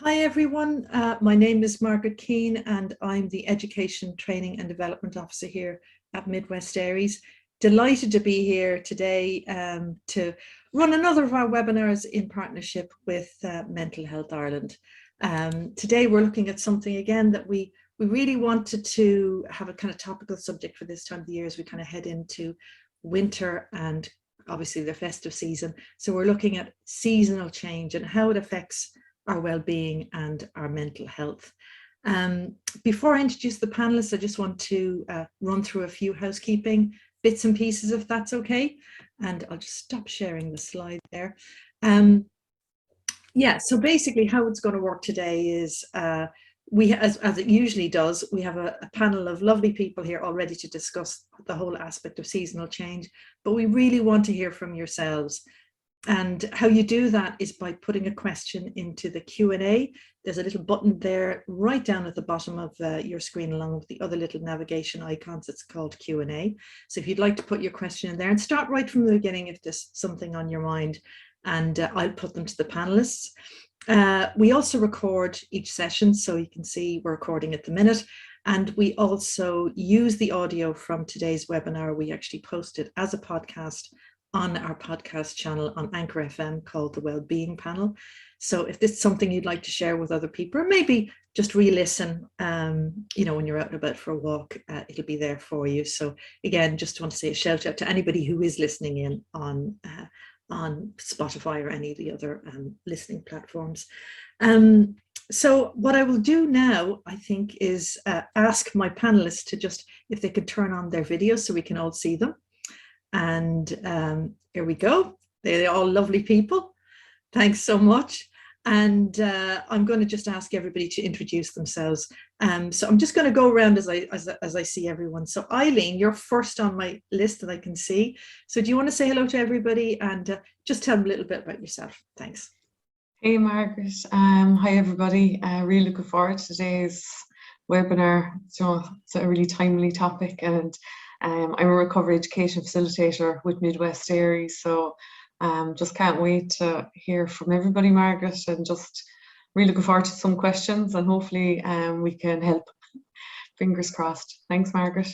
Hi everyone, my name is Margaret Keane and I'm the Education, Training and Development Officer here at Midwest ARIES. Delighted to be here today to run another of our webinars in partnership with Mental Health Ireland. Today we're looking at something again that we really wanted to have a kind of topical subject for this time of the year as we kind of head into winter and obviously the festive season. So we're looking at seasonal change and how it affects our well-being and our mental health. Before I introduce the panelists, I just want to run through a few housekeeping bits and pieces, if that's okay. And I'll just stop sharing the slide there. Yeah, so basically how it's going to work today is as it usually does, we have a panel of lovely people here already to discuss the whole aspect of seasonal change, but we really want to hear from yourselves. And how you do that is by putting a question into the Q&A. There's a little button there right down at the bottom of your screen along with the other little navigation icons. It's called Q&A. So if you'd like to put your question in there and start right from the beginning if there's something on your mind, and I'll put them to the panelists. We also record each session, so you can see we're recording at the minute. And we also use the audio from today's webinar. We actually post it as a podcast on our podcast channel on Anchor FM called the Wellbeing panel. So if this is something you'd like to share with other people, or maybe just re-listen, you know, when you're out and about for a walk, it'll be there for you. So again, just want to say a shout out to anybody who is listening in on Spotify or any of the other listening platforms. So what I will do now, I think, is ask my panelists to just, if they could turn on their videos so we can all see them. And here we go. They're all lovely people. Thanks so much. And I'm going to just ask everybody to introduce themselves. So I'm just going to go around as I see everyone. So Eileen, you're first on my list that I can see. So do you want to say hello to everybody and just tell them a little bit about yourself? Thanks. Hey Margaret. Hi everybody. Really looking forward to today's webinar. So it's a really timely topic, and I'm a recovery education facilitator with Midwest ARIES, so just can't wait to hear from everybody, Margaret, and just really looking forward to some questions, and hopefully we can help. Fingers crossed. Thanks, Margaret.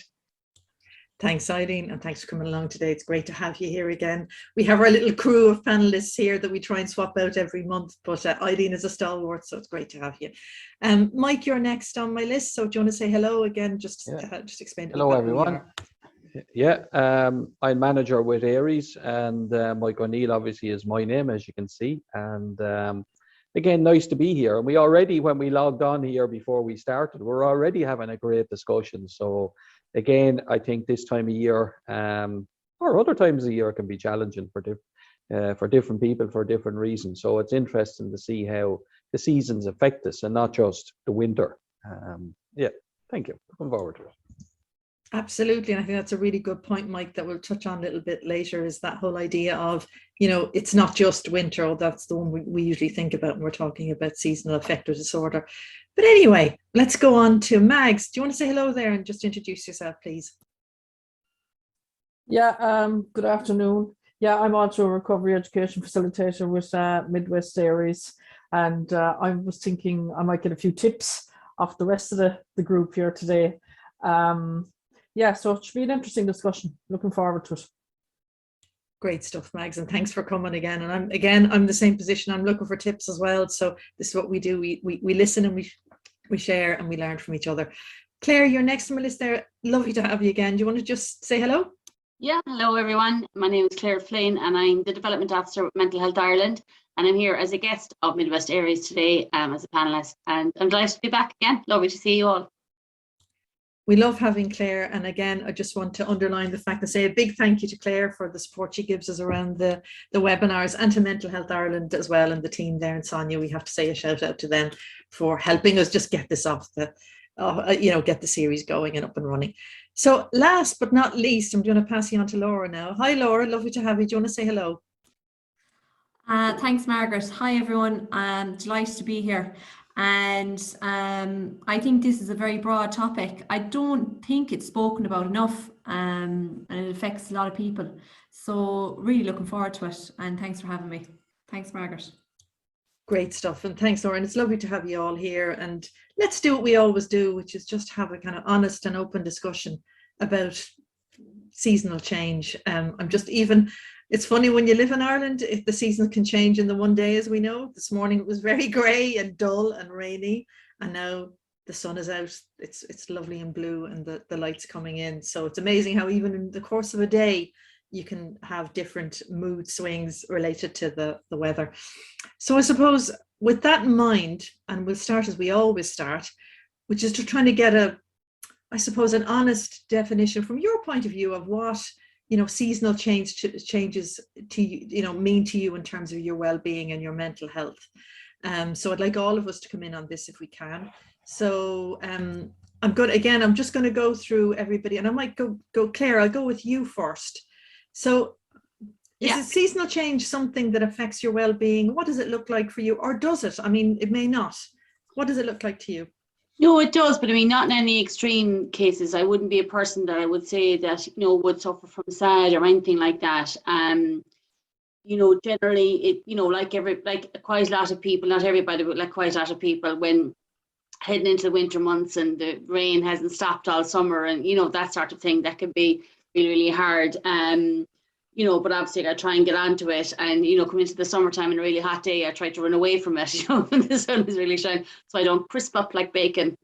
Thanks, Eileen, and thanks for coming along today. It's great to have you here again. We have our little crew of panelists here that we try and swap out every month, but Eileen is a stalwart, so it's great to have you. Mike, you're next on my list, so do you want to say hello again? Just explain. Hello, everyone. Yeah, I'm manager with ARIES, and Mike O'Neill obviously is my name, as you can see. And again, nice to be here. And we already, when we logged on here before we started, we're already having a great discussion. So again, I think this time of year, or other times of the year, can be challenging for different people for different reasons. So it's interesting to see how the seasons affect us and not just the winter. Yeah, thank you. Looking forward to it. Absolutely, and I think that's a really good point, Mike, that we'll touch on a little bit later, is that whole idea of, you know, it's not just winter, or that's the one we usually think about when we're talking about seasonal affective disorder. But anyway, let's go on to Mags. Do you want to say hello there and just introduce yourself, please? Yeah, good afternoon. Yeah, I'm also a recovery education facilitator with Midwest ARIES, and I was thinking I might get a few tips off the rest of the group here today. Yeah, so it should be an interesting discussion. Looking forward to it. Great stuff, Mags, and thanks for coming again. And I'm in the same position. I'm looking for tips as well. So this is what we do. We listen and we share and we learn from each other. Claire, you're next on my list there. Lovely to have you again. Do you want to just say hello? Yeah, hello everyone. My name is Claire Flynn and I'm the Development Officer with Mental Health Ireland. And I'm here as a guest of Midwest ARIES today as a panelist. And I'm delighted to be back again. Lovely to see you all. We love having Claire, and again I just want to underline the fact and say a big thank you to Claire for the support she gives us around the webinars, and to Mental Health Ireland as well, and the team there, and Sonia. We have to say a shout out to them for helping us just get this off the get the series going and up and running. So last but not least, I'm going to pass you on to Laura now. Hi Laura, lovely to have you. Do you want to say hello? Thanks, Margaret. Hi everyone. I'm delighted to be here. And I think this is a very broad topic. I don't think it's spoken about enough, and it affects a lot of people. So really looking forward to it, and thanks for having me. Thanks, Margaret. Great stuff. And thanks, Lauren. It's lovely to have you all here. And let's do what we always do, which is just have a kind of honest and open discussion about seasonal change. It's funny when you live in Ireland, if the season can change in the one day, as we know. This morning it was very grey and dull and rainy, and now the sun is out. It's lovely and blue, and the light's coming in. So it's amazing how even in the course of a day, you can have different mood swings related to the weather. So I suppose with that in mind, and we'll start as we always start, which is to try to get an honest definition from your point of view of what, seasonal changes to you, mean to you in terms of your well-being and your mental health. So I'd like all of us to come in on this if we can. So I'm just going to go through everybody, and I might go Claire, I'll go with you first. So is a seasonal change something that affects your well-being? What does it look like for you, or does it? I mean, it may not. What does it look like to you? No, it does, but I mean, not in any extreme cases. I wouldn't be a person that I would say that, would suffer from SAD or anything like that. Generally, like quite a lot of people, not everybody, but like quite a lot of people, when heading into the winter months and the rain hasn't stopped all summer and, that sort of thing, that can be really, really hard. But obviously I try and get onto it, and, come into the summertime in a really hot day, I try to run away from it, when the sun is really shining, so I don't crisp up like bacon.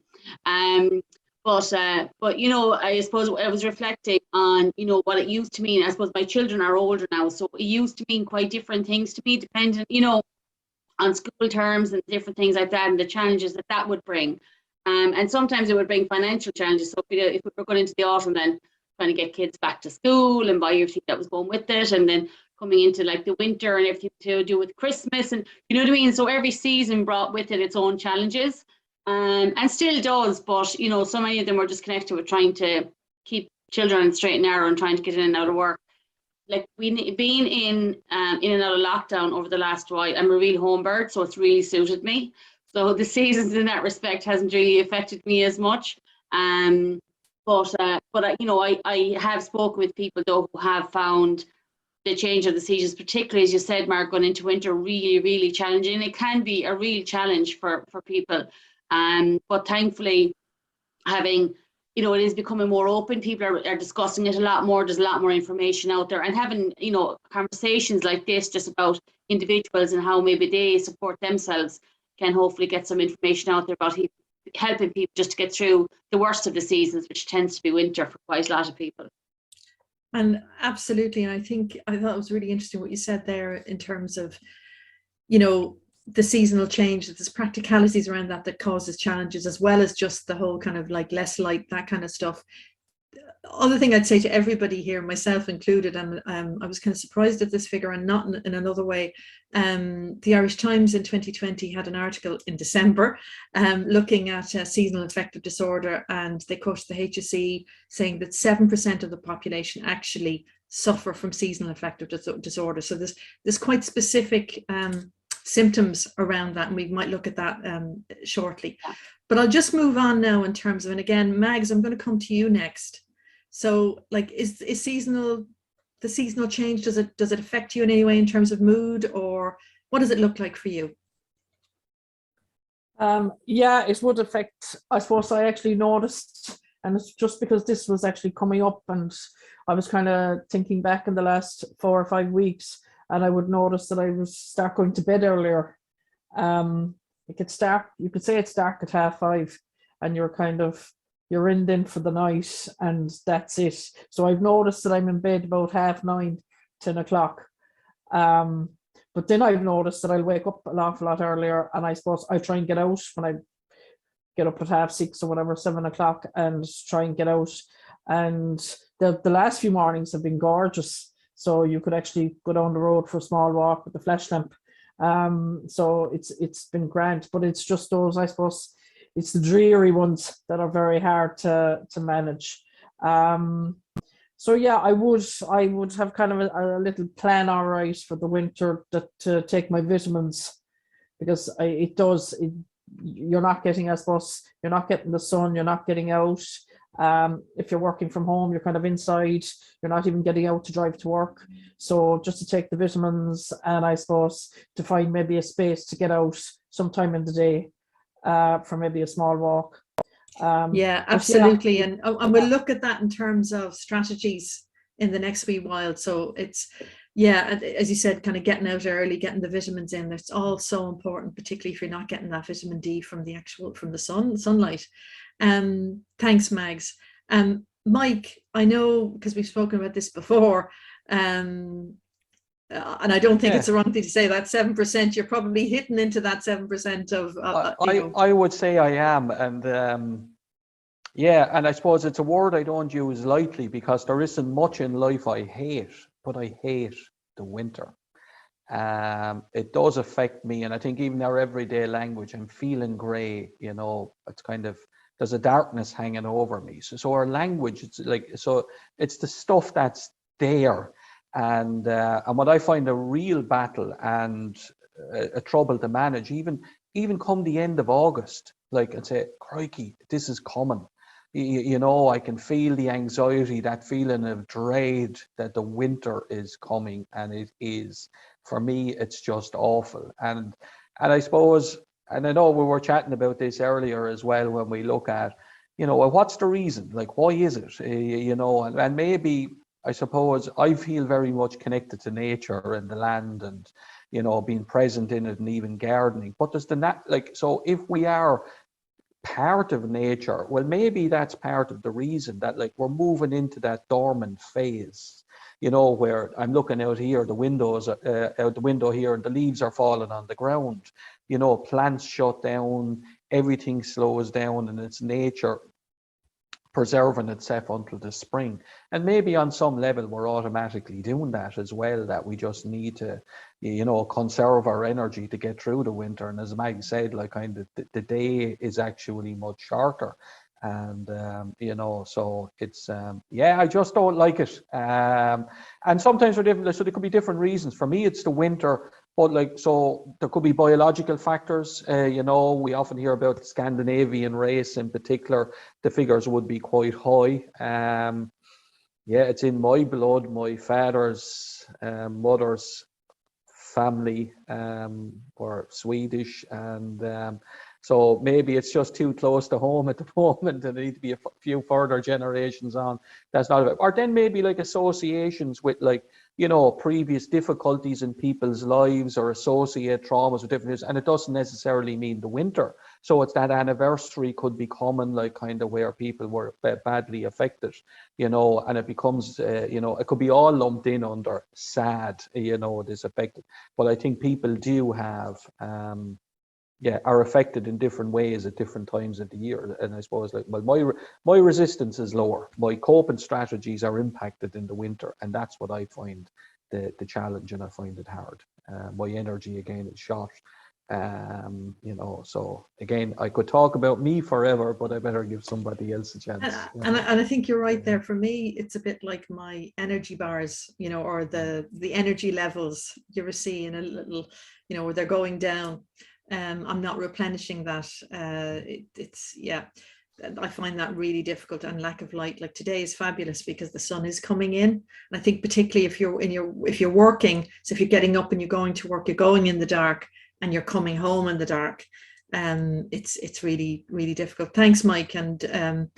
But I suppose I was reflecting on, what it used to mean. I suppose my children are older now, so it used to mean quite different things to me, depending, on school terms and different things like that, and the challenges that would bring. And sometimes it would bring financial challenges. So if we were going into the autumn, then trying to get kids back to school and buy everything that was going with it, and then coming into like the winter and everything to do with Christmas, and you know what I mean. So every season brought with it its own challenges, and still does. But so many of them were just connected with trying to keep children on the straight and narrow and trying to get in and out of work. Like being in and out of lockdown over the last while, I'm a real home bird, so it's really suited me. So the seasons in that respect hasn't really affected me as much. But I have spoken with people though who have found the change of the seasons, particularly as you said, Mark, going into winter, really, really challenging. It can be a real challenge for people. But thankfully, having, it is becoming more open. People are discussing it a lot more. There's a lot more information out there, and having, conversations like this just about individuals and how maybe they support themselves can hopefully get some information out there about helping people just to get through the worst of the seasons, which tends to be winter for quite a lot of people. And absolutely, and I thought it was really interesting what you said there in terms of, the seasonal change, that there's practicalities around that causes challenges, as well as just the whole kind of like less light, that kind of stuff. Other thing I'd say to everybody here, myself included, and I was kind of surprised at this figure, and not in another way. The Irish Times in 2020 had an article in December looking at seasonal affective disorder, and they quoted the HSE saying that 7% of the population actually suffer from seasonal affective disorder. So there's quite specific symptoms around that, and we might look at that shortly. But I'll just move on now in terms of, and again, Mags, I'm going to come to you next. So like, is the seasonal change, does it affect you in any way in terms of mood, or what does it look like for you? Yeah, it would affect. I suppose I actually noticed, and it's just because this was actually coming up, and I was kind of thinking back in the last 4 or 5 weeks, and I would notice that I would start going to bed earlier. You could say it's dark at 5:30, and you're in then for the night, and that's it. So I've noticed that I'm in bed about 9:30, 10 o'clock. But then I've noticed that I'll wake up an awful lot earlier, and I suppose I try and get out when I get up at 6:30 or whatever, 7 o'clock, and try and get out. And the last few mornings have been gorgeous. So you could actually go down the road for a small walk with the flash lamp. So it's been grand, but it's just those, I suppose, it's the dreary ones that are very hard to manage. So yeah, I would have kind of a little plan, all right, for the winter to take my vitamins, because you're not getting, I suppose, you're not getting the sun, you're not getting out. If you're working from home, you're kind of inside, you're not even getting out to drive to work. So just to take the vitamins, and I suppose to find maybe a space to get out sometime in the day for maybe a small walk. Yeah, absolutely. And we'll look at that in terms of strategies in the next wee while. So it's, yeah, as you said, kind of getting out early, getting the vitamins in. It's all so important, particularly if you're not getting that vitamin D from the sunlight. Thanks, Mags. Mike, I know because we've spoken about this before, and I don't think it's the wrong thing to say that 7%. You're probably hitting into that 7% of. I would say I am, and yeah, and I suppose it's a word I don't use lightly because there isn't much in life I hate, but I hate the winter. It does affect me, and I think even our everyday language, I'm feeling grey, you know, it's kind of, there's a darkness hanging over me. So our language, it's like, so it's the stuff that's there. And what I find a real battle and a trouble to manage, even come the end of August, like, and say, crikey, this is coming. You know, I can feel the anxiety, that feeling of dread that the winter is coming, and it is. For me, it's just awful. And I suppose, and I know we were chatting about this earlier as well, when we look at, you know, well, what's the reason? Like, why is it? You know, and maybe, I suppose, I feel very much connected to nature and the land, and, you know, being present in it, and even gardening. But there's so if we are part of nature, well, maybe that's part of the reason that, like, we're moving into that dormant phase, you know, where I'm looking out here, the windows out the window here, and the leaves are falling on the ground, you know, plants shut down, everything slows down, and it's nature preserving itself until the spring. And maybe on some level we're automatically doing that as well, that we just need to, you know, conserve our energy to get through the winter. And as Mag said, like, kind of the day is actually much shorter. And you know, so it's yeah, I just don't like it. And sometimes for different, so there could be different reasons. For me, it's the winter, but, like, so there could be biological factors. You know, we often hear about the Scandinavian race in particular. The figures would be quite high. Yeah, it's in my blood. My father's mother's family were Swedish, and so maybe it's just too close to home at the moment, and there need to be a few further generations on. That's not about, or then maybe like associations with, like, you know, previous difficulties in people's lives, or associate traumas with different, and it doesn't necessarily mean the winter. So it's that anniversary could be common, like, kind of where people were badly affected, you know, and it becomes, you know, it could be all lumped in under sad, you know, this affected. But I think people do have, are affected in different ways at different times of the year. And I suppose, like, well, my resistance is lower. My coping strategies are impacted in the winter, and that's what I find the challenge, and I find it hard. My energy, again, is shot. You know, so again, I could talk about me forever, but I better give somebody else a chance. And I think you're right there. For me, it's a bit like my energy bars, you know, or the energy levels you ever see in a little, you know, where they're going down. I'm not replenishing that. It's, yeah, I find that really difficult, and lack of light. Like, today is fabulous because the sun is coming in, and I think particularly if you're working, so if you're getting up and you're going to work, you're going in the dark, and you're coming home in the dark. It's really, really difficult. Thanks, Mike. And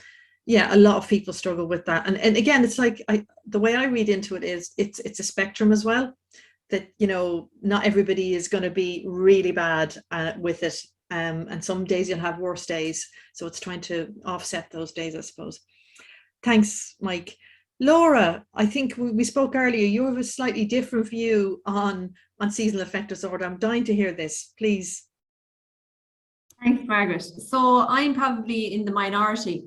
yeah, a lot of people struggle with that. And again, it's like, the way I read into it is it's a spectrum as well. That, you know, not everybody is going to be really bad with it, and some days you'll have worse days, so it's trying to offset those days, I suppose. Thanks, Mike. Laura, I think we spoke earlier. You have a slightly different view on seasonal affective disorder. I'm dying to hear this, please. Thanks, Margaret. So I'm probably in the minority.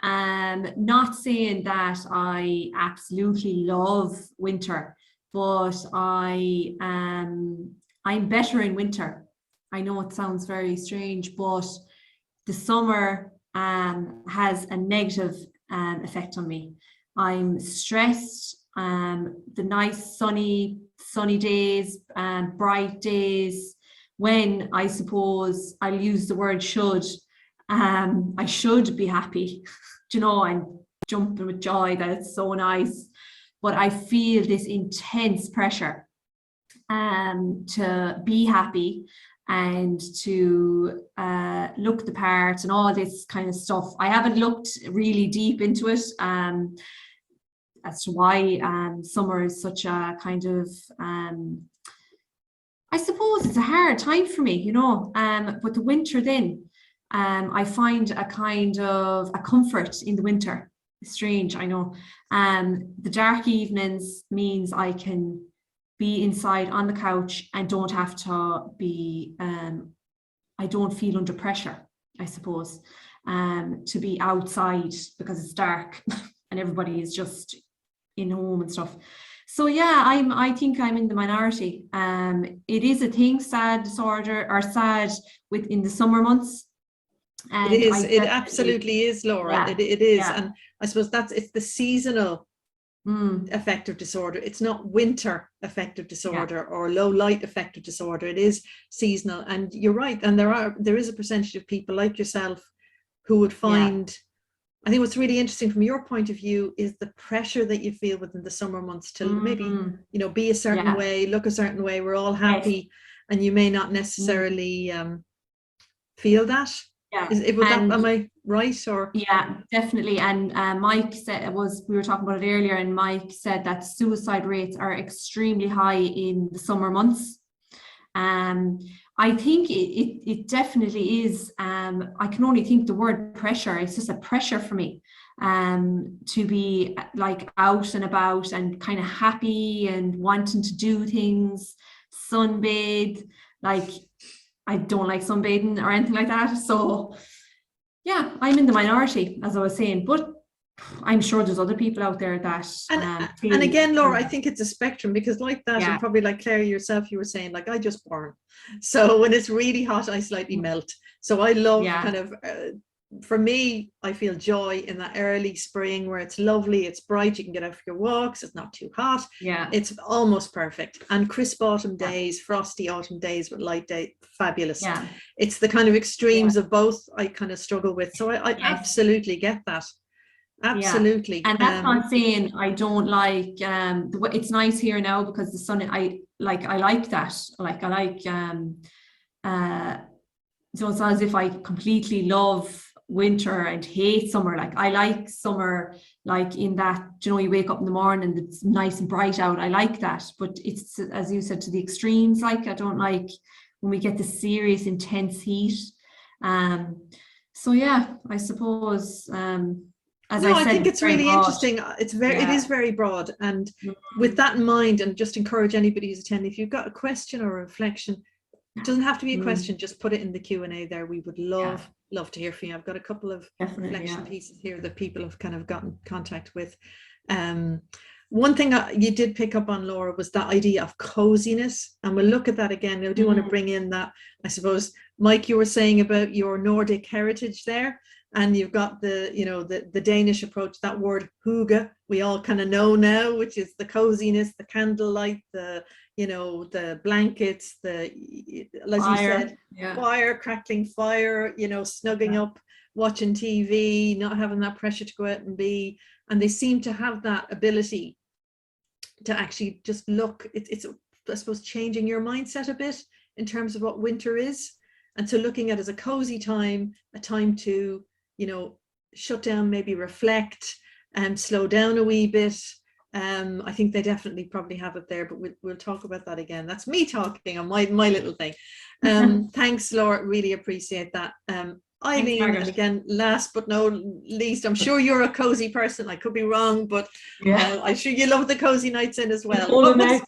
Not saying that I absolutely love winter, but I'm better in winter. I know it sounds very strange, but the summer has a negative effect on me. I'm stressed. The nice sunny days, bright days, when I suppose I'll use the word should, I should be happy. you know, and jumping with joy that it's so nice. But I feel this intense pressure to be happy and to look the part and all this kind of stuff. I haven't looked really deep into it as to why summer is such a kind of, I suppose it's a hard time for me, you know, but the winter then, I find a kind of a comfort in the winter. It's strange, I know. The dark evenings means I can be inside on the couch and don't have to be, I don't feel under pressure, I suppose, to be outside because it's dark and everybody is just in home and stuff. So yeah, I think I'm in the minority. It is a thing, sad disorder or sad within the summer months. And it is. It absolutely is, Laura. Yeah, it is, yeah. and I suppose it's the seasonal affective disorder. It's not winter affective disorder or low light affective disorder. It is seasonal, and you're right. And there is a percentage of people like yourself who would find. I think what's really interesting from your point of view is the pressure that you feel within the summer months to maybe, you know, be a certain way, look a certain way. We're all happy, and you may not necessarily feel that. Yeah. Am I right? Or yeah, definitely. And Mike said we were talking about it earlier, and Mike said that suicide rates are extremely high in the summer months. I think it definitely is. I can only think the word pressure. It's just a pressure for me to be like out and about and kind of happy and wanting to do things, sunbathe. Like, I don't like sunbathing or anything like that. So yeah, I'm in the minority, as I was saying, but I'm sure there's other people out there that and again, Laura, I think it's a spectrum, because like that, and probably like Claire yourself, you were saying, like, I just burn. So when it's really hot, I slightly melt. So I love kind of for me, I feel joy in that early spring where it's lovely, it's bright, you can get out for your walks, it's not too hot, it's almost perfect. And crisp autumn days, frosty autumn days with light day, fabulous. It's the kind of extremes of both I kind of struggle with. So I absolutely get that. Absolutely. And that's not saying I don't like it's nice here now because the sun, I like that. Like I like so it's not as if I completely love winter and hate summer. Like I like summer, like in that, you know, you wake up in the morning and it's nice and bright out. I like that, but it's, as you said, to the extremes. Like I don't like when we get the serious intense heat. So yeah, I suppose as I said, I think it's really interesting. It's it is very broad, and with that in mind, and just encourage anybody who's attending, if you've got a question or a reflection, it doesn't have to be a question, just put it in the Q&A there. We would love to hear from you. I've got a couple of reflection pieces here that people have kind of gotten contact with. One thing you did pick up on, Laura, was that idea of coziness, and we'll look at that again. I do want to bring in that, I suppose, Mike, you were saying about your Nordic heritage there, and you've got the, you know, the Danish approach, that word hygge, we all kind of know now, which is the coziness, the candlelight, the, you know, the blankets, the, as you said, fire, crackling fire, you know, snugging up, watching TV, not having that pressure to go out and be. And they seem to have that ability to actually just look, it's I suppose, changing your mindset a bit in terms of what winter is. And so looking at it as a cozy time, a time to, you know, shut down, maybe reflect and slow down a wee bit. I think they definitely probably have it there, but we'll talk about that again. That's me talking on my little thing. Thanks, Laura, really appreciate that. Eileen, and again, last but not least, I'm sure you're a cozy person. I could be wrong, but I'm sure you love the cozy nights in as well. The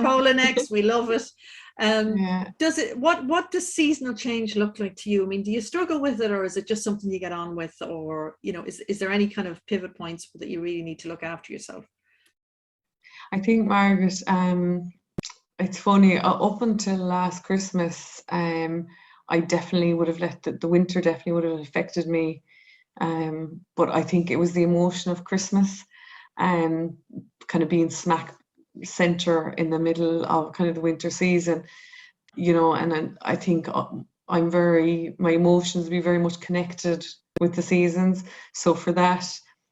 polar necks, we love it. Does it? What does seasonal change look like to you? I mean, do you struggle with it, or is it just something you get on with, or, you know, is there any kind of pivot points that you really need to look after yourself? I think, Margaret, it's funny, up until last Christmas, I definitely would have let the winter definitely would have affected me. But I think it was the emotion of Christmas, kind of being smack center in the middle of kind of the winter season, you know, and I think my emotions will be very much connected with the seasons. So for that,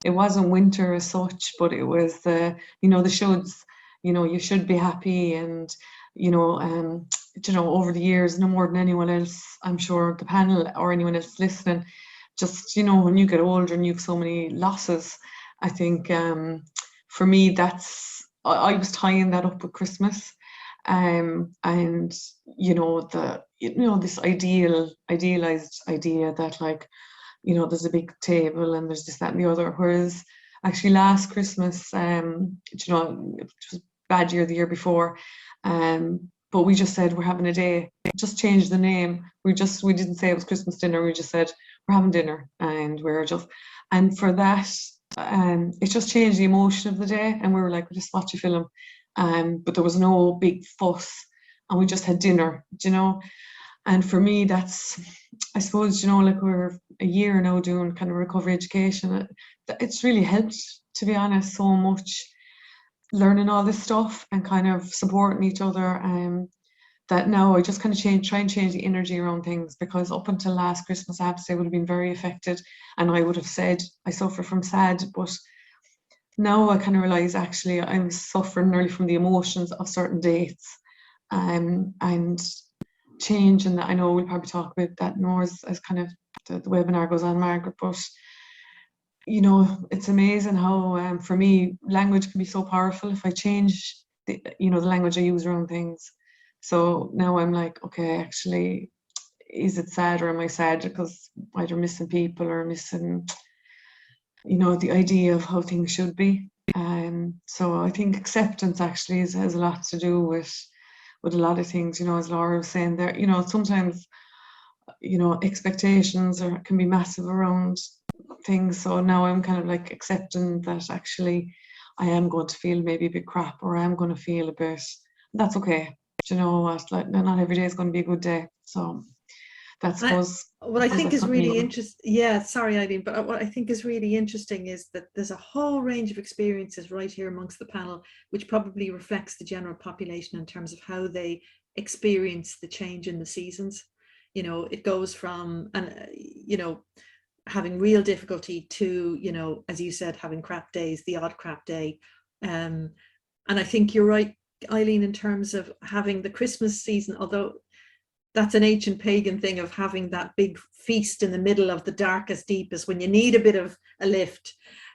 it wasn't winter as such, but it was the shoulds. You should be happy, and over the years, no more than anyone else, I'm sure the panel or anyone else listening, just when you get older and you have so many losses, I think for me I was tying that up with Christmas, and this idealized idea that, like, there's a big table and there's this, that, and the other. Whereas actually last Christmas, it was bad year the year before, but we just said we're having a day, just changed the name. We didn't say it was Christmas dinner. We just said we're having dinner, and and for that, it just changed the emotion of the day. And we were like, we just watch a film, but there was no big fuss, and we just had dinner, And for me, that's, I suppose, like, we're a year now doing kind of recovery education. It's really helped, to be honest, so much, learning all this stuff and kind of supporting each other. That now I just kind of try and change the energy around things, because up until last Christmas, I have to say, I would have been very affected, and I would have said I suffer from SAD, but now I kind of realize actually I'm suffering nearly from the emotions of certain dates, and change. And I know we'll probably talk about that more as kind of the webinar goes on, Margaret, but it's amazing how for me language can be so powerful if I change the language I use around things. So now I'm like, okay, actually, is it sad, or am I sad because either missing people or missing the idea of how things should be? So I think acceptance actually has a lot to do with a lot of things, as Laura was saying there. Sometimes expectations can be massive around things. So now I'm kind of like accepting that actually I am going to feel maybe a bit crap, or I am going to feel a bit, that's okay. Like, not every day is going to be a good day. So that's what I think is really interesting. Yeah, sorry, Eileen, but what I think is really interesting is that there's a whole range of experiences right here amongst the panel, which probably reflects the general population in terms of how they experience the change in the seasons. It goes from, having real difficulty to, as you said, having crap days, the odd crap day. And I think you're right, Eileen, in terms of having the Christmas season, although that's an ancient pagan thing of having that big feast in the middle of the darkest, deepest, when you need a bit of a lift.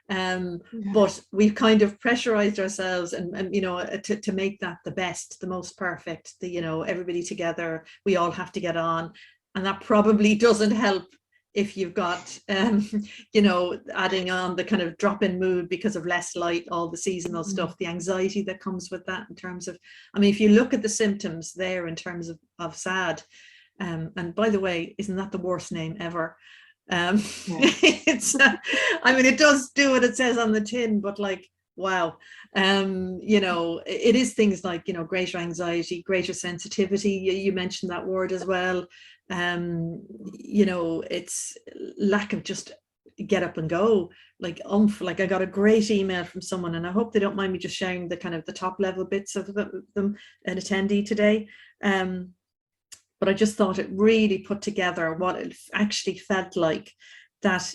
But we've kind of pressurized ourselves and to make that the best, the most perfect, everybody together, we all have to get on. And that probably doesn't help if you've got, adding on the kind of drop in mood because of less light, all the seasonal stuff, the anxiety that comes with that in terms of, if you look at the symptoms there in terms of SAD, and by the way, isn't that the worst name ever? It's, it does do what it says on the tin, but like, wow. It is things like, greater anxiety, greater sensitivity. You mentioned that word as well. It's lack of just get up and go, like I got a great email from someone, and I hope they don't mind me just sharing the kind of the top level bits of them, an attendee today. But I just thought it really put together what it actually felt like, that,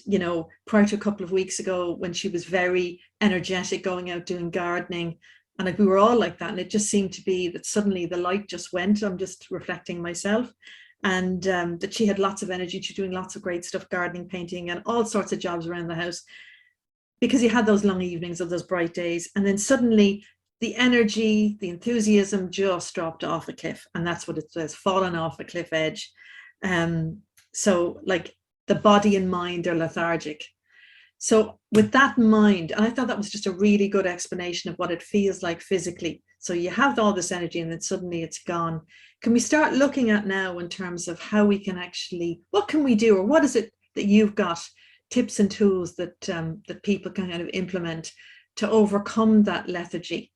prior to a couple of weeks ago when she was very energetic going out doing gardening, and like we were all like that, and it just seemed to be that suddenly the light just went. I'm just reflecting myself. And that she had lots of energy. She's doing lots of great stuff, gardening, painting, and all sorts of jobs around the house, because you had those long evenings of those bright days. And then suddenly the energy, the enthusiasm just dropped off a cliff. And that's what it says, fallen off a cliff edge. So like the body and mind are lethargic. So with that in mind, and I thought that was just a really good explanation of what it feels like physically. So you have all this energy and then suddenly it's gone. Can we start looking at now in terms of how we can actually, what can we do, or what is it that you've got, tips and tools that that people can kind of implement to overcome that lethargy?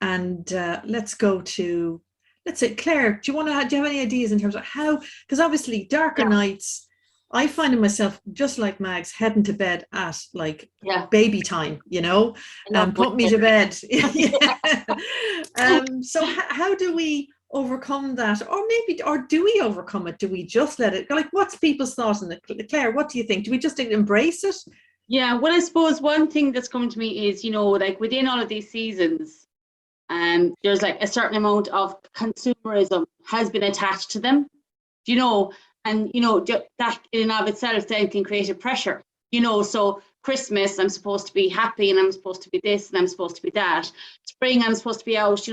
Let's go to, let's say, Claire, do you have any ideas in terms of how, because obviously darker nights, I find myself just like Mags heading to bed at like baby time, put me to bed. So how do we overcome that, or do we overcome it? Do we just let it go? Like, what's people's thoughts on it? Claire, what do you think? Do we just embrace it? Yeah, well, I suppose one thing that's coming to me is, like within all of these seasons, there's like a certain amount of consumerism has been attached to them, and that in and of itself then can create a pressure, so Christmas, I'm supposed to be happy and I'm supposed to be this and I'm supposed to be that. Spring, I'm supposed to be out,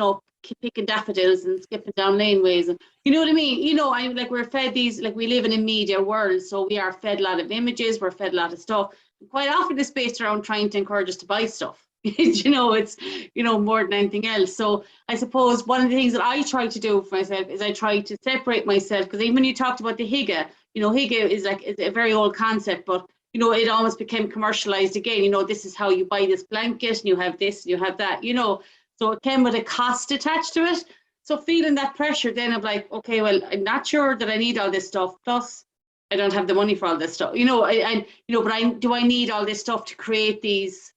picking daffodils and skipping down laneways, and you know what I mean? I'm like, we're fed these, like, we live in a media world, so we are fed a lot of images, we're fed a lot of stuff. Quite often it's based around trying to encourage us to buy stuff. It's more than anything else. So I suppose one of the things that I try to do for myself is I try to separate myself, because even when you talked about the higga, higga is a very old concept, but it almost became commercialized again. This is how you buy this blanket, and you have this, and you have that, so it came with a cost attached to it. So feeling that pressure then of like, okay, well, I'm not sure that I need all this stuff, plus I don't have the money for all this stuff, but do I need all this stuff to create these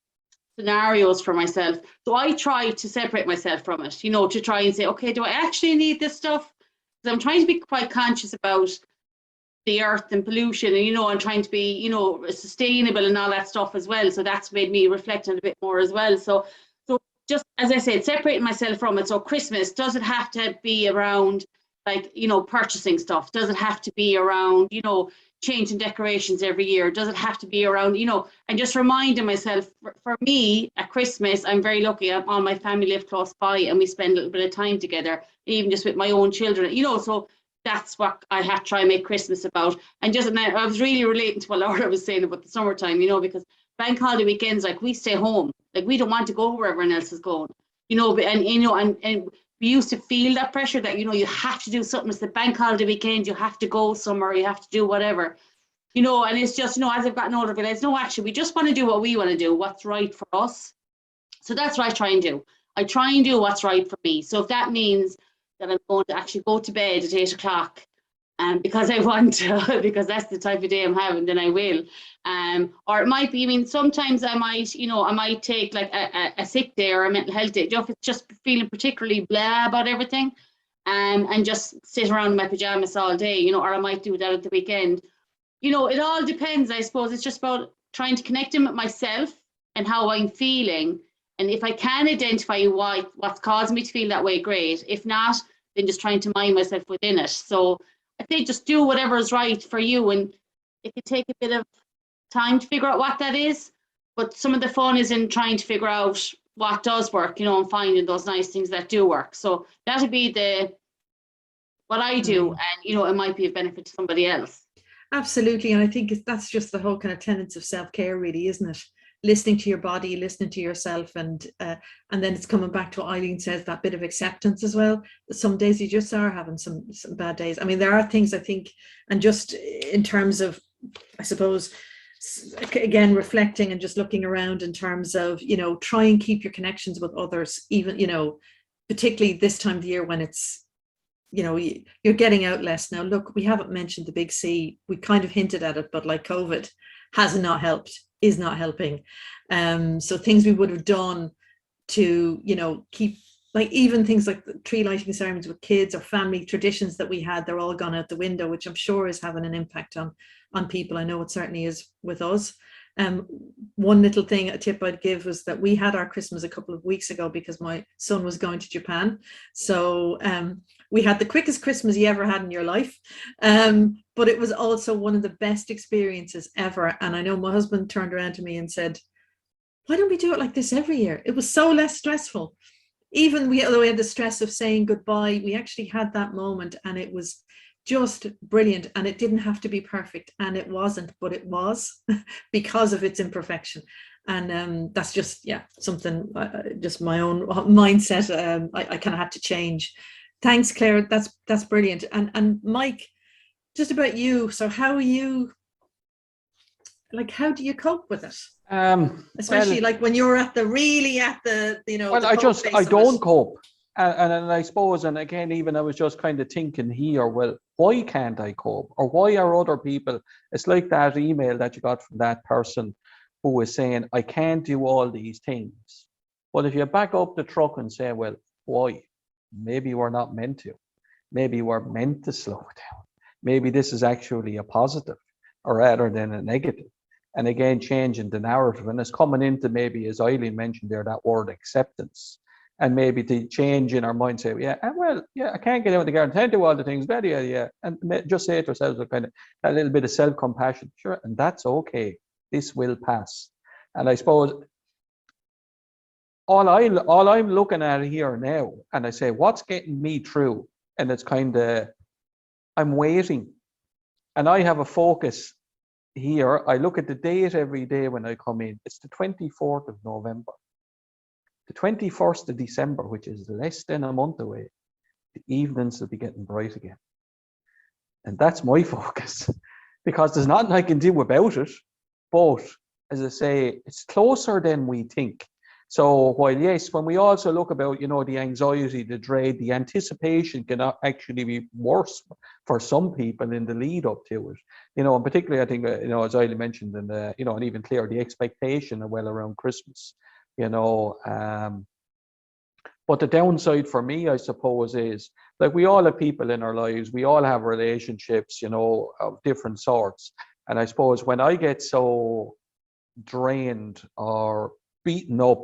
scenarios for myself? So I try to separate myself from it, to try and say, okay, do I actually need this stuff? Because I'm trying to be quite conscious about the earth and pollution, and I'm trying to be sustainable and all that stuff as well. So that's made me reflect on it a bit more as well. So just as I said, separating myself from it. So Christmas, does it have to be around like purchasing stuff? Does it have to be around changing decorations every year? Does it have to be around and just reminding myself, for me at Christmas, I'm very lucky. All my family live close by and we spend a little bit of time together, even just with my own children, so that's what I have to try and make Christmas about. And I was really relating to what Laura was saying about the summertime, because bank holiday weekends, like, we stay home, like, we don't want to go where everyone else is going, and we used to feel that pressure that you have to do something. It's the bank holiday weekend, you have to go somewhere, you have to do whatever, and it's just, as I've gotten older, I realized, no, actually, we just want to do what we want to do, what's right for us. So that's what I try and do. I try and do what's right for me. So if that means that I'm going to actually go to bed at 8 o'clock, because I want to, because that's the type of day I'm having, then I will. Or it might be, sometimes I might take like a sick day or a mental health day, if it's just feeling particularly blah about everything, and just sit around in my pajamas all day, or I might do that at the weekend. It all depends, I suppose. It's just about trying to connect in with myself and how I'm feeling. And if I can identify what's causing me to feel that way, great. If not, then just trying to mind myself within it. So I say just do whatever is right for you, and it could take a bit of time to figure out what that is, but some of the fun is in trying to figure out what does work, and finding those nice things that do work. So that'll be what I do, and it might be of benefit to somebody else. Absolutely. And I think that's just the whole kind of tenets of self-care, really, isn't it? Listening to your body, listening to yourself, and then it's coming back to what Eileen says, that bit of acceptance as well. Some days you just are having some bad days. There are things, I think, and just in terms of, I suppose, again, reflecting and just looking around in terms of, try and keep your connections with others, even, particularly this time of the year when it's, you're getting out less. Now, look, we haven't mentioned the big C. We kind of hinted at it, but like COVID has not helped, is not helping. So things we would have done to, keep, like, even things like the tree lighting ceremonies with kids or family traditions that we had, they're all gone out the window, which I'm sure is having an impact on people. I know it certainly is with us. One little thing, a tip I'd give, was that we had our Christmas a couple of weeks ago because my son was going to Japan. So we had the quickest Christmas you ever had in your life. But it was also one of the best experiences ever. And I know my husband turned around to me and said, why don't we do it like this every year? It was so less stressful. Even although we had the stress of saying goodbye, we actually had that moment, and it was just brilliant. And it didn't have to be perfect, and it wasn't, but it was because of its imperfection. And that's just, something, just my own mindset. I kind of had to change. Thanks, Claire. That's brilliant. And Mike, just about you. So how do you cope with it? Especially like when you're I don't cope. And I suppose, and again, even I was just kind of thinking here, well, why can't I cope? Or why are other people? It's like that email that you got from that person who was saying, I can't do all these things. Well, if you back up the truck and say, well, why? Maybe we're not meant to. maybe we're meant to slow down. Maybe this is actually a positive or rather than a negative. And again, changing the narrative, and it's coming into maybe, as Eileen mentioned there, that word acceptance. And maybe to change in our mind, say, yeah, well, yeah, I can't get out of the garden, can't do all the things, but yeah. And just say to ourselves, kind of a little bit of self-compassion, sure, and that's okay. This will pass. And I suppose all I'm looking at here now, and I say, what's getting me through? And it's kind of, I'm waiting. And I have a focus here. I look at the date every day when I come in. It's the 24th of November. The 21st of December, which is less than a month away, the evenings will be getting bright again. And that's my focus, because there's nothing I can do about it. But as I say, it's closer than we think. So while, yes, when we also look about, the anxiety, the dread, the anticipation can actually be worse for some people in the lead up to it. And particularly, I think, as I mentioned, and and even Claire, the expectation of around Christmas. But the downside for me, I suppose, is like we all have people in our lives, we all have relationships, of different sorts. And I suppose when I get so drained or beaten up,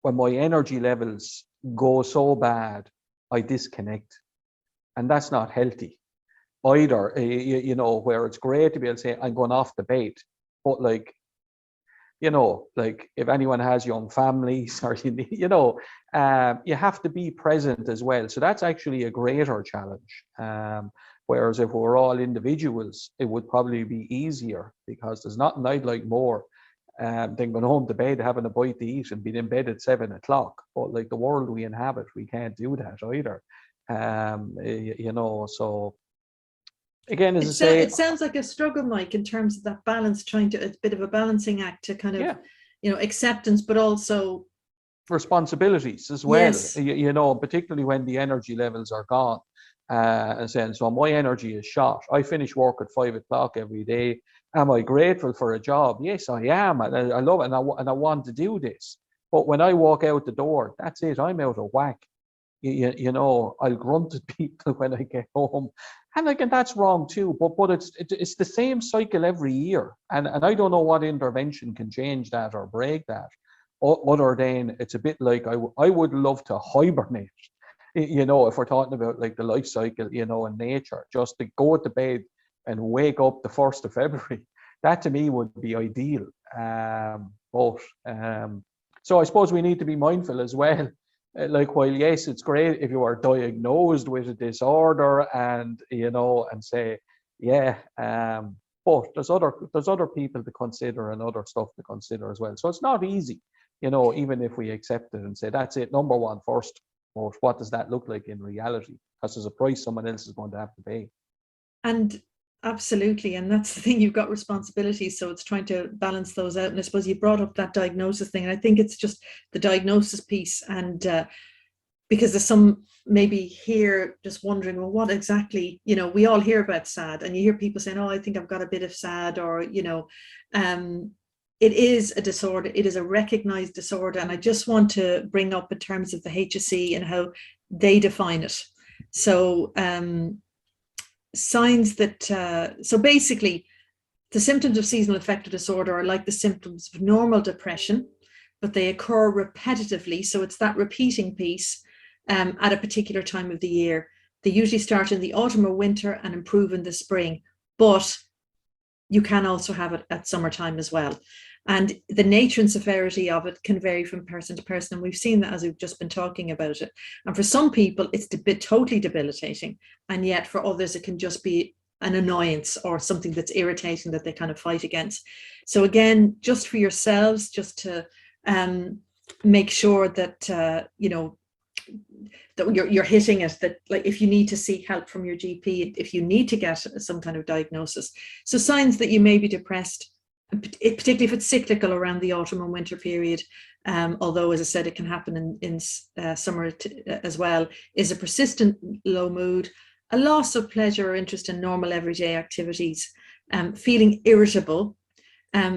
when my energy levels go so bad, I disconnect. And that's not healthy either, where it's great to be able to say, I'm going off the bait. But if anyone has young families or, you have to be present as well. So that's actually a greater challenge. Whereas if we're all individuals, it would probably be easier, because there's nothing I'd like more than going home to bed, having a bite to eat and being in bed at 7 o'clock. But like the world we inhabit, we can't do that either. So again, as I say, it sounds like a struggle, Mike, in terms of that balance, it's a bit of a balancing act to kind of, acceptance, but also responsibilities as well. Yes. Particularly when the energy levels are gone. So my energy is shot. I finish work at 5 o'clock every day. Am I grateful for a job? Yes, I am. I love it, and I want to do this. But when I walk out the door, that's it. I'm out of whack. I'll grunt at people when I get home, and again, that's wrong too. But it's the same cycle every year, and I don't know what intervention can change that or break that, other than it's a bit like I would love to hibernate. If we're talking about like the life cycle, in nature, just to go to bed and wake up the 1st of February, that to me would be ideal. So I suppose we need to be mindful as well. Like, while yes, it's great if you are diagnosed with a disorder and say, but there's other people to consider and other stuff to consider as well. So it's not easy, even if we accept it and say that's it, number one first. But what does that look like in reality? Because there's a price someone else is going to have to pay. And absolutely, and that's the thing, you've got responsibilities, so it's trying to balance those out. And I suppose you brought up that diagnosis thing, and I think it's just the diagnosis piece, and because there's some maybe here just wondering, well, what exactly, we all hear about SAD, and you hear people saying, oh, I think I've got a bit of SAD, or it is a disorder, it is a recognized disorder. And I just want to bring up in terms of the HSE and how they define it. So signs that, so basically the symptoms of seasonal affective disorder are like the symptoms of normal depression, but they occur repetitively. So it's that repeating piece at a particular time of the year. They usually start in the autumn or winter and improve in the spring, but you can also have it at summertime as well. And the nature and severity of it can vary from person to person. And we've seen that as we've just been talking about it. And for some people, it's totally debilitating. And yet for others, it can just be an annoyance or something that's irritating that they kind of fight against. So again, just for yourselves, just to make sure that, that you're hitting it, that like if you need to seek help from your GP, if you need to get some kind of diagnosis. So signs that you may be depressed, particularly if it's cyclical around the autumn and winter period, although as I said, it can happen in summer as well, is a persistent low mood, a loss of pleasure or interest in normal everyday activities, feeling irritable,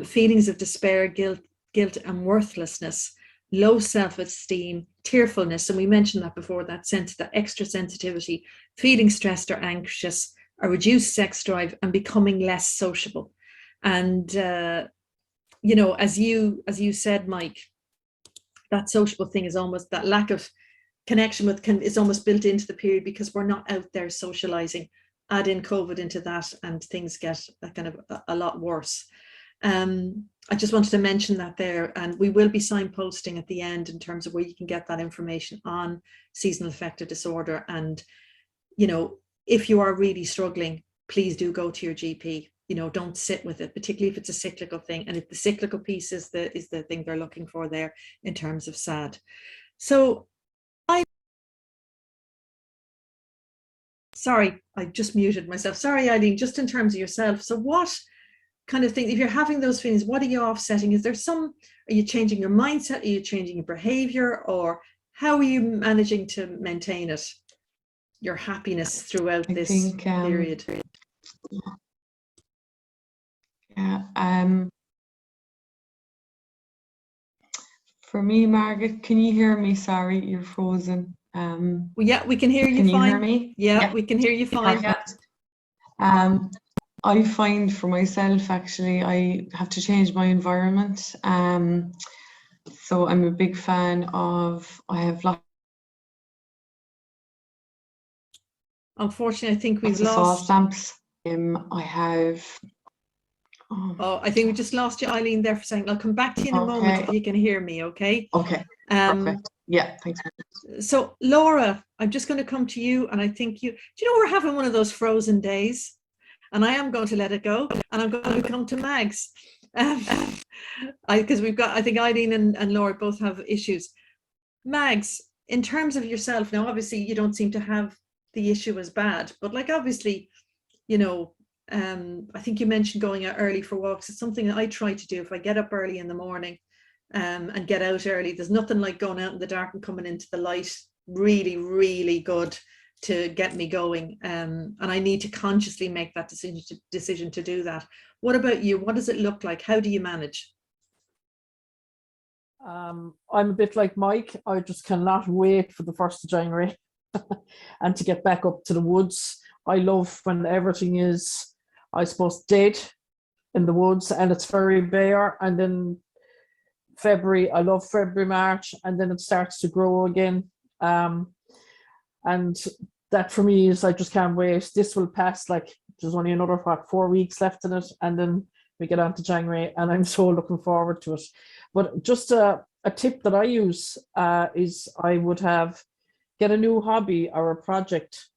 feelings of despair, guilt and worthlessness, low self-esteem, tearfulness, and we mentioned that before, that sense, that extra sensitivity, feeling stressed or anxious, a reduced sex drive, and becoming less sociable. And you know, as you said, Mike, that sociable thing is almost, that lack of connection with is almost built into the period because we're not out there socializing. Add in COVID into that and things get kind of a lot worse. I just wanted to mention that there, and we will be signposting at the end in terms of where you can get that information on seasonal affective disorder. And, you know, if you are really struggling, please do go to your GP. You know, don't sit with it, particularly if it's a cyclical thing. And if the cyclical piece is the thing they're looking for there in terms of SAD. So sorry, I just muted myself. Sorry, Eileen, just in terms of yourself. So what kind of thing, if you're having those feelings, what are you offsetting? Is there are you changing your mindset? Are you changing your behavior? Or how are you managing to maintain it, your happiness throughout this period? Yeah. For me, Margaret, can you hear me? Sorry, you're frozen. Well, yeah, we can hear you can fine. You hear me? Yeah, we can hear you fine. Perfect. I find for myself, actually, I have to change my environment. So I'm a big fan of, I have lots. Unfortunately, I think we've lost lost. lamps. I have. Oh, I think we just lost you, Eileen, there for saying. I'll come back to you in a moment if you can hear me, okay? Okay, perfect. Yeah, thanks. So, Laura, I'm just going to come to you, and I think do you know, we're having one of those frozen days, and I am going to let it go, and I'm going to come to Mags. Because we've got, I think Eileen and Laura both have issues. Mags, in terms of yourself, now, obviously, you don't seem to have the issue as bad, but like, obviously, you know, I think you mentioned going out early for walks. It's something that I try to do if I get up early in the morning and get out early. There's nothing like going out in the dark and coming into the light. Really, really good to get me going. And I need to consciously make that decision to do that. What about you? What does it look like? How do you manage? I'm a bit like Mike. I just cannot wait for the 1st of January and to get back up to the woods. I love when everything is, I suppose, dead in the woods and it's very bare. And then February, I love February, March, and then it starts to grow again. And that for me is, I just can't wait. This will pass, like there's only another 4 weeks left in it, and then we get on to January, and I'm so looking forward to it. But just a tip that I use is I would get a new hobby or a project.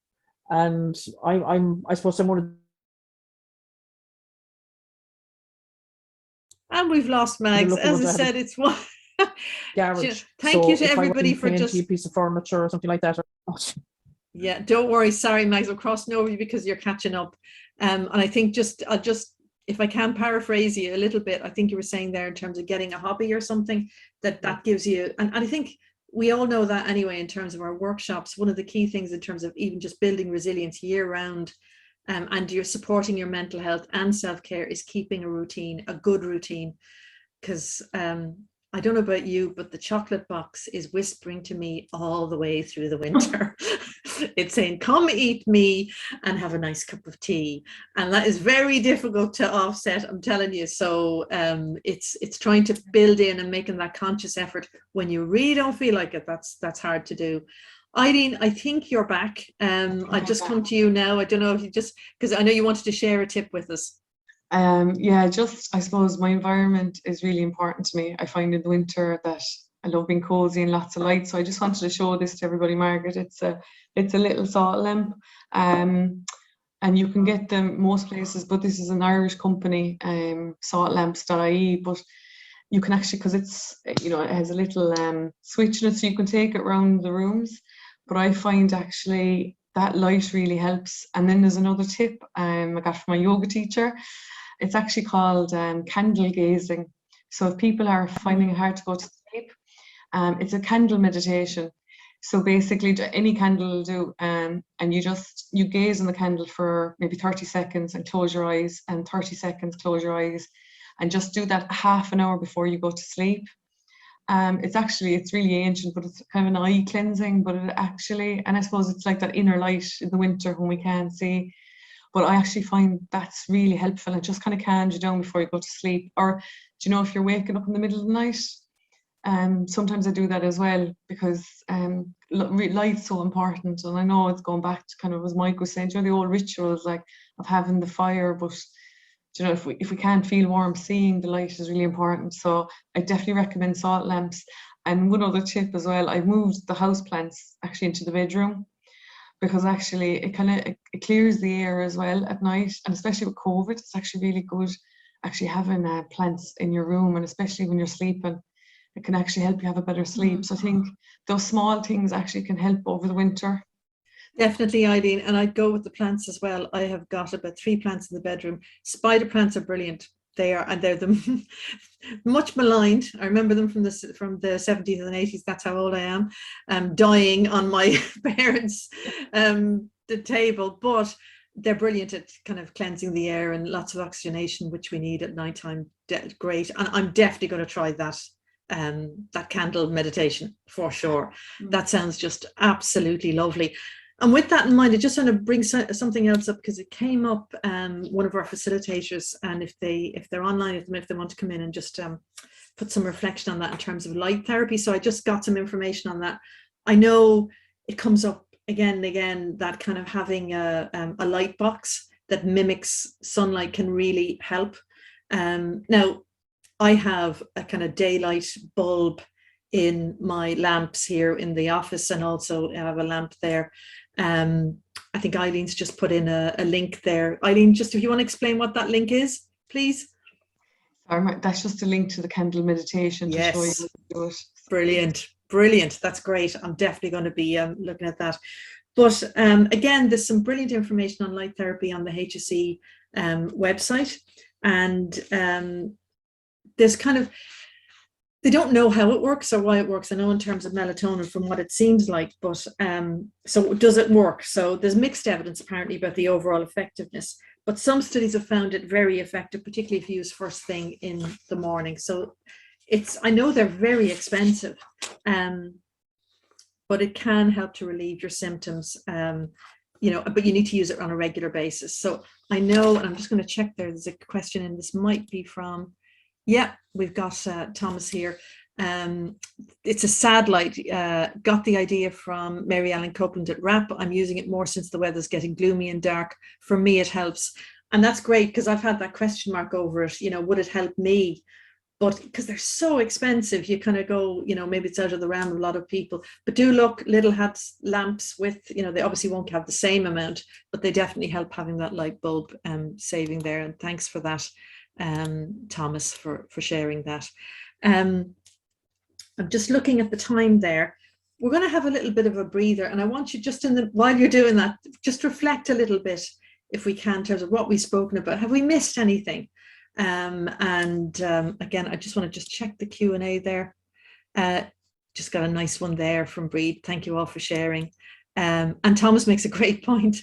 And I suppose I'm one of. And we've lost Mags. As I said, it's one. Garage. Thank you to everybody for just a piece of furniture or something like that. Yeah, don't worry. Sorry, Mags, we're crossing over you because you're catching up. And I think I'll just, if I can paraphrase you a little bit, I think you were saying there in terms of getting a hobby or something that gives you, and I think we all know that anyway, in terms of our workshops, one of the key things in terms of even just building resilience year round, and you're supporting your mental health and self-care, is keeping a routine, a good routine. Because I don't know about you, but the chocolate box is whispering to me all the way through the winter. It's saying, come eat me and have a nice cup of tea. And that is very difficult to offset, I'm telling you. So it's trying to build in and making that conscious effort when you really don't feel like it. That's hard to do. Eileen, I think you're back. I just come to you now. I don't know if you just, because I know you wanted to share a tip with us. Yeah, just I suppose my environment is really important to me. I find in the winter that I love being cozy and lots of light. So I just wanted to show this to everybody, Margaret. It's a little salt lamp, and you can get them most places, but this is an Irish company, saltlamps.ie. But you can actually, because it's, you know, it has a little switch in it, so you can take it around the rooms. But I find actually that light really helps. And then there's another tip I got from my yoga teacher. It's actually called candle gazing. So if people are finding it hard to go to sleep, it's a candle meditation. So basically any candle will do, and you gaze on the candle for maybe 30 seconds and close your eyes, and 30 seconds, close your eyes, and just do that half an hour before you go to sleep. It's really ancient, but it's kind of an eye cleansing, but it actually, and I suppose it's like that inner light in the winter when we can't see. But I actually find that's really helpful. It just kind of calms you down before you go to sleep. Or, do you know, if you're waking up in the middle of the night, sometimes I do that as well, because light's so important. And I know it's going back to kind of, as Mike was saying, you know, the old rituals like of having the fire, but you know, if we can't feel warm, seeing the light is really important. So I definitely recommend salt lamps. And one other tip as well, I've moved the house plants actually into the bedroom, because actually it clears the air as well at night, and especially with COVID, it's actually really good actually having plants in your room, and especially when you're sleeping, it can actually help you have a better sleep. So I think those small things actually can help over the winter. Definitely, Eileen, and I'd go with the plants as well. I have got about 3 plants in the bedroom. Spider plants are brilliant. They're the much maligned. I remember them from the 70s and 80s. That's how old I am. Dying on my parents' the table, but they're brilliant at kind of cleansing the air and lots of oxygenation, which we need at nighttime. Great, and I'm definitely going to try that. That candle meditation for sure. That sounds just absolutely lovely. And with that in mind, I just want to bring something else up, because it came up, one of our facilitators, and if they're online, if they want to come in and just put some reflection on that in terms of light therapy. So I just got some information on that. I know it comes up again and again, that kind of having a light box that mimics sunlight can really help. Now, I have a kind of daylight bulb in my lamps here in the office, and also I have a lamp there. I think Eileen's just put in a link there. Eileen, just if you want to explain what that link is, please. Sorry, that's just a link to the candle meditation. Yes. To show you how to do it. Brilliant. That's great. I'm definitely going to be looking at that. But again, there's some brilliant information on light therapy on the HSE website, and there's kind of, they don't know how it works or why it works. I know in terms of melatonin from what it seems like, but so does it work? So there's mixed evidence apparently about the overall effectiveness, but some studies have found it very effective, particularly if you use first thing in the morning. So I know they're very expensive, but it can help to relieve your symptoms, you know, but you need to use it on a regular basis. So I know, and I'm just going to check there's a question, and this might be from, yeah, we've got Thomas here. It's a sad light. Got the idea from Mary Ellen Copeland at RAP. I'm using it more since the weather's getting gloomy and dark. For me, it helps. And that's great, because I've had that question mark over it. You know, would it help me? But because they're so expensive, you kind of go, you know, maybe it's out of the realm of a lot of people. But do look, little hats lamps with, you know, they obviously won't have the same amount, but they definitely help having that light bulb saving there. And thanks for that, Thomas, for sharing that. I'm just looking at the time there. We're going to have a little bit of a breather, and I want you just while you're doing that, just reflect a little bit, if we can, in terms of what we've spoken about. Have we missed anything? Again, I just want to check the Q&A there. Just got a nice one there from Breed. Thank you all for sharing. And Thomas makes a great point,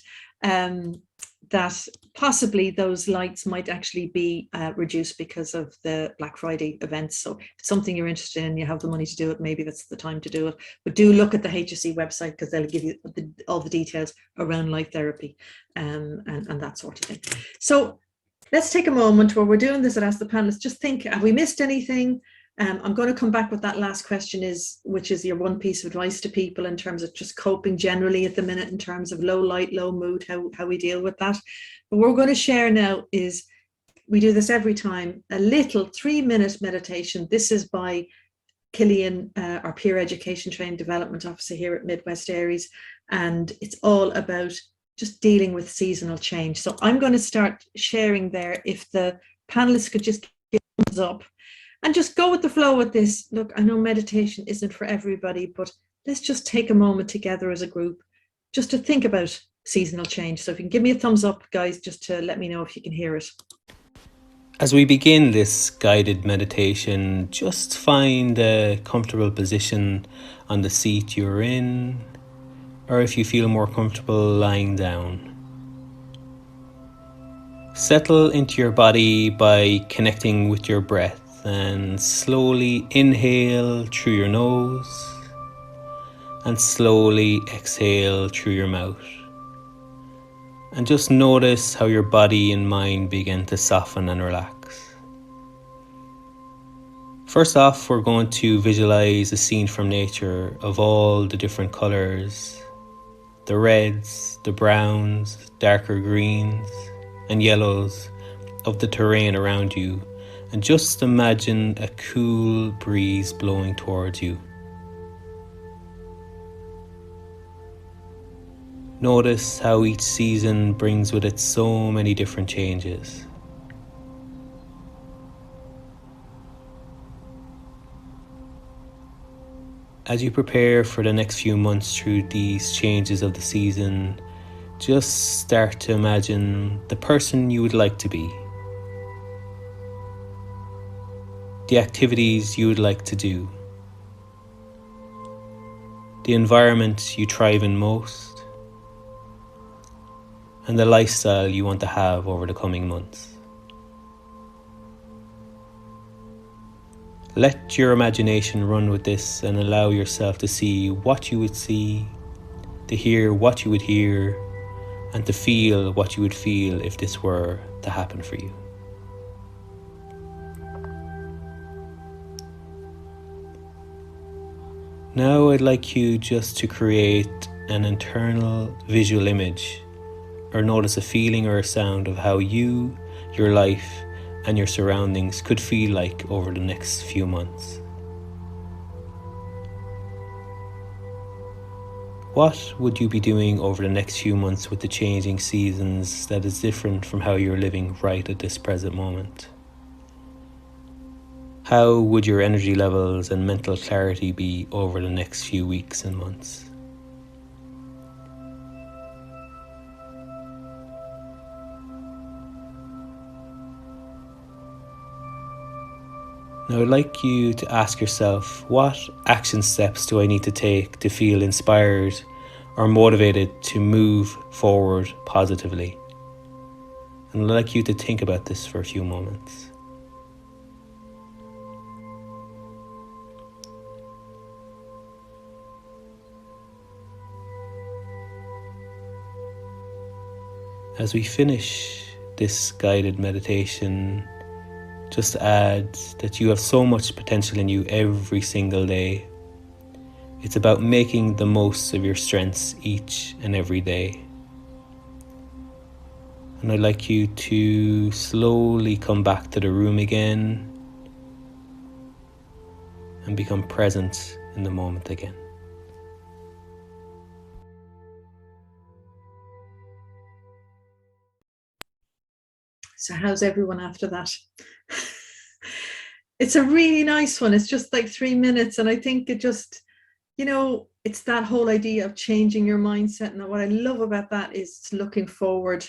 that possibly those lights might actually be reduced because of the Black Friday events. So if it's something you're interested in, you have the money to do it, maybe that's the time to do it. But do look at the HSE website, because they'll give you all the details around light therapy and that sort of thing. So let's take a moment where we're doing this and ask the panelists, just think, have we missed anything? I'm going to come back with that last question, which is your one piece of advice to people in terms of just coping generally at the minute in terms of low light, low mood, how we deal with that. But what we're going to share now is, we do this every time, a little 3-minute meditation. This is by Killian, our peer education training development officer here at Midwest ARIES, and it's all about just dealing with seasonal change. So I'm going to start sharing there. If the panelists could just give thumbs up and just go with the flow with this. Look, I know meditation isn't for everybody, but let's just take a moment together as a group just to think about seasonal change. So if you can give me a thumbs up, guys, just to let me know if you can hear it. As we begin this guided meditation, just find a comfortable position on the seat you're in, or if you feel more comfortable lying down. Settle into your body by connecting with your breath and slowly inhale through your nose and slowly exhale through your mouth. And just notice how your body and mind begin to soften and relax. First off, we're going to visualize a scene from nature of all the different colors, the reds, the browns, darker greens and yellows of the terrain around you, and just imagine a cool breeze blowing towards you. Notice how each season brings with it so many different changes. As you prepare for the next few months through these changes of the season, just start to imagine the person you would like to be, the activities you would like to do, the environment you thrive in most, and the lifestyle you want to have over the coming months. Let your imagination run with this and allow yourself to see what you would see, to hear what you would hear, and to feel what you would feel if this were to happen for you. Now I'd like you just to create an internal visual image, or notice a feeling or a sound of how you, your life, and your surroundings could feel like over the next few months. What would you be doing over the next few months with the changing seasons that is different from how you're living right at this present moment? How would your energy levels and mental clarity be over the next few weeks and months? Now I'd like you to ask yourself, what action steps do I need to take to feel inspired or motivated to move forward positively? And I'd like you to think about this for a few moments. As we finish this guided meditation, just add that you have so much potential in you every single day. It's about making the most of your strengths each and every day. And I'd like you to slowly come back to the room again and become present in the moment again. So how's everyone after that? It's a really nice one. It's just like 3 minutes. And I think it just, it's that whole idea of changing your mindset. And what I love about that is looking forward.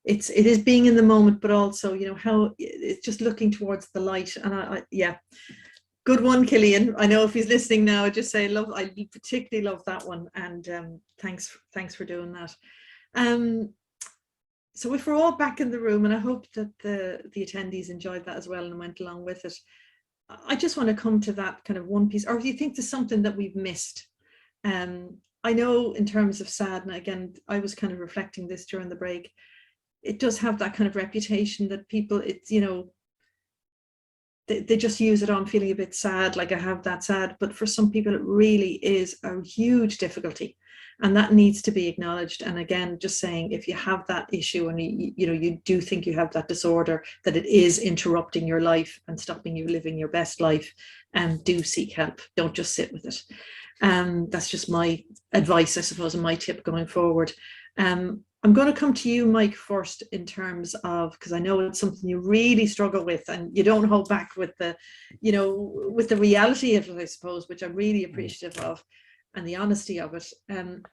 It is being in the moment, but also, how it's just looking towards the light. And yeah, good one, Killian. I know if he's listening now, I just say I particularly love that one. And thanks for doing that. So if we're all back in the room, and I hope that the attendees enjoyed that as well and went along with it, I just want to come to that kind of one piece, or if you think there's something that we've missed. I know in terms of SAD, and again, I was kind of reflecting this during the break, it does have that kind of reputation that people, they just use it on feeling a bit sad, like I have that sad, but for some people it really is a huge difficulty. And that needs to be acknowledged. And again, just saying, if you have that issue and you do think you have that disorder, that it is interrupting your life and stopping you living your best life, do seek help. Don't just sit with it. That's just my advice, I suppose, and my tip going forward. I'm going to come to you, Mike, first, in terms of, because I know it's something you really struggle with, and you don't hold back with the, with the reality of it, I suppose, which I'm really appreciative of, and the honesty of it. And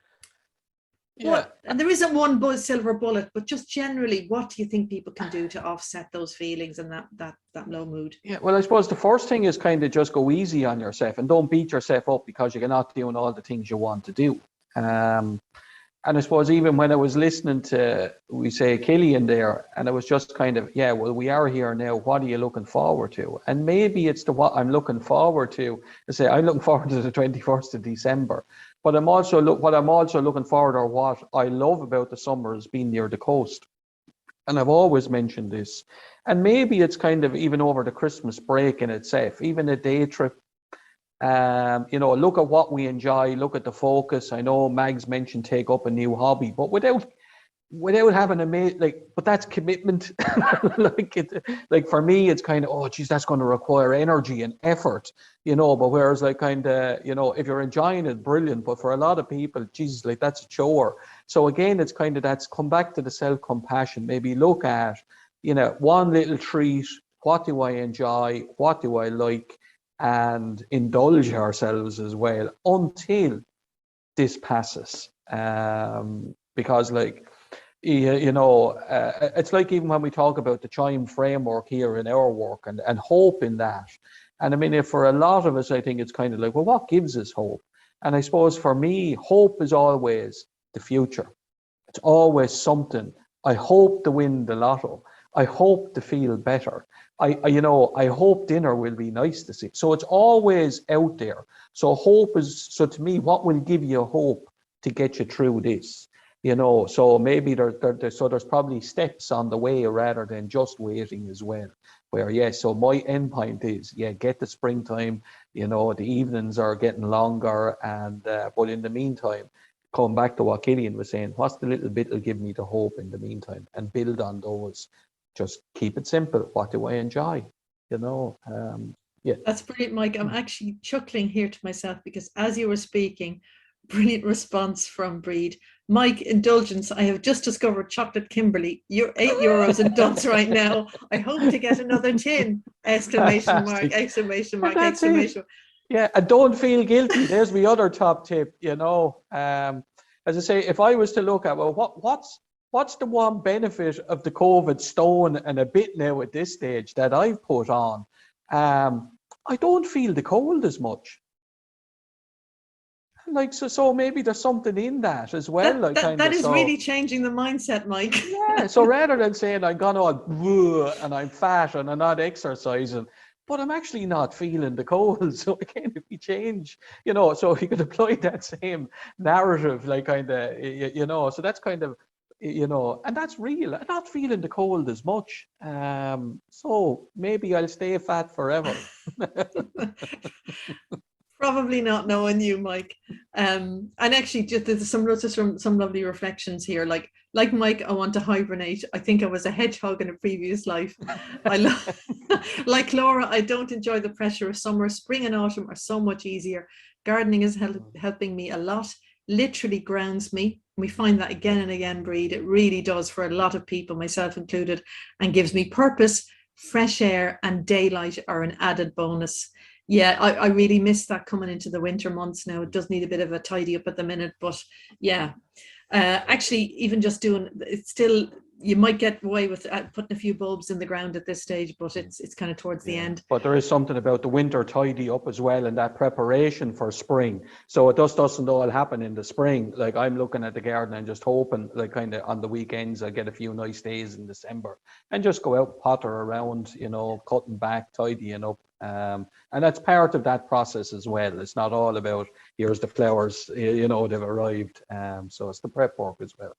there isn't one silver bullet, but just generally, what do you think people can do to offset those feelings and that low mood? Yeah, well, I suppose the first thing is kind of just go easy on yourself and don't beat yourself up because you're not doing all the things you want to do. And And I suppose even when I was listening to, we say, Killian there, and I was just kind of, yeah, well, we are here now. What are you looking forward to? And maybe it's the what I'm looking forward to. I say I'm looking forward to the 21st of December. But what I'm also looking forward, or what I love about the summer, is being near the coast. And I've always mentioned this. And maybe it's kind of even over the Christmas break in itself, even a day trip. Look at what we enjoy, look at the focus. I know Mags mentioned take up a new hobby, but without having but that's commitment. Like for me, it's kind of, oh geez, that's going to require energy and effort, but whereas like kind of, if you're enjoying it, brilliant. But for a lot of people, Jesus, like that's a chore. So again, it's kind of, that's come back to the self-compassion. Maybe look at, one little treat. What do I enjoy? What do I like? And indulge ourselves as well until this passes. Because it's like even when we talk about the chime framework here in our work and hope in that. And I mean, if for a lot of us, I think it's kind of like, well, what gives us hope? And I suppose for me, hope is always the future. It's always something. I hope to win the lotto. I hope to feel better. I hope dinner will be nice to see. So it's always out there. So to me, what will give you hope to get you through this? So maybe there's probably steps on the way rather than just waiting as well. Where, so my end point is, get the springtime, the evenings are getting longer. And, but in the meantime, come back to what Killian was saying, what's the little bit will give me the hope in the meantime, and build on those. Just keep it simple. What do I enjoy? That's brilliant, Mike. I'm actually chuckling here to myself because as you were speaking, brilliant response from Breed. Mike, indulgence. I have just discovered chocolate Kimberley. You're €8 in Dunce right now. I hope to get another tin! Exclamation mark! Exclamation mark! Exclamation mark! Yeah, and don't feel guilty. There's my other top tip. As I say, if I was to look at, well, what's the one benefit of the COVID stone and a bit now at this stage that I've put on? I don't feel the cold as much. So maybe there's something in that as well. That is really changing the mindset, Mike. Yeah. So rather than saying I'm gone all and I'm fat and I'm not exercising, but I'm actually not feeling the cold. So again, if we change, so you could apply that same narrative, so that's kind of, and that's real. I'm not feeling the cold as much. So maybe I'll stay fat forever. Probably not, knowing you, Mike. And actually, just there's some lovely reflections here. Like Mike, I want to hibernate. I think I was a hedgehog in a previous life. Like Laura, I don't enjoy the pressure of summer. Spring and autumn are so much easier. Gardening is helping me a lot. Literally grounds me. We find that again and again, Breed. It really does for a lot of people, myself included, and gives me purpose. Fresh air and daylight are an added bonus. Yeah, I really miss that coming into the winter months now. It does need a bit of a tidy up at the minute, but yeah. Actually, even just doing it's still, you might get away with putting a few bulbs in the ground at this stage, but it's kind of towards the end. But there is something about the winter tidy up as well, and that preparation for spring. So it doesn't all happen in the spring. Like I'm looking at the garden and just hoping, like kind of on the weekends, I get a few nice days in December and just go out, potter around, cutting back, tidying up. And that's part of that process as well. It's not all about here's the flowers, they've arrived. So it's the prep work as well.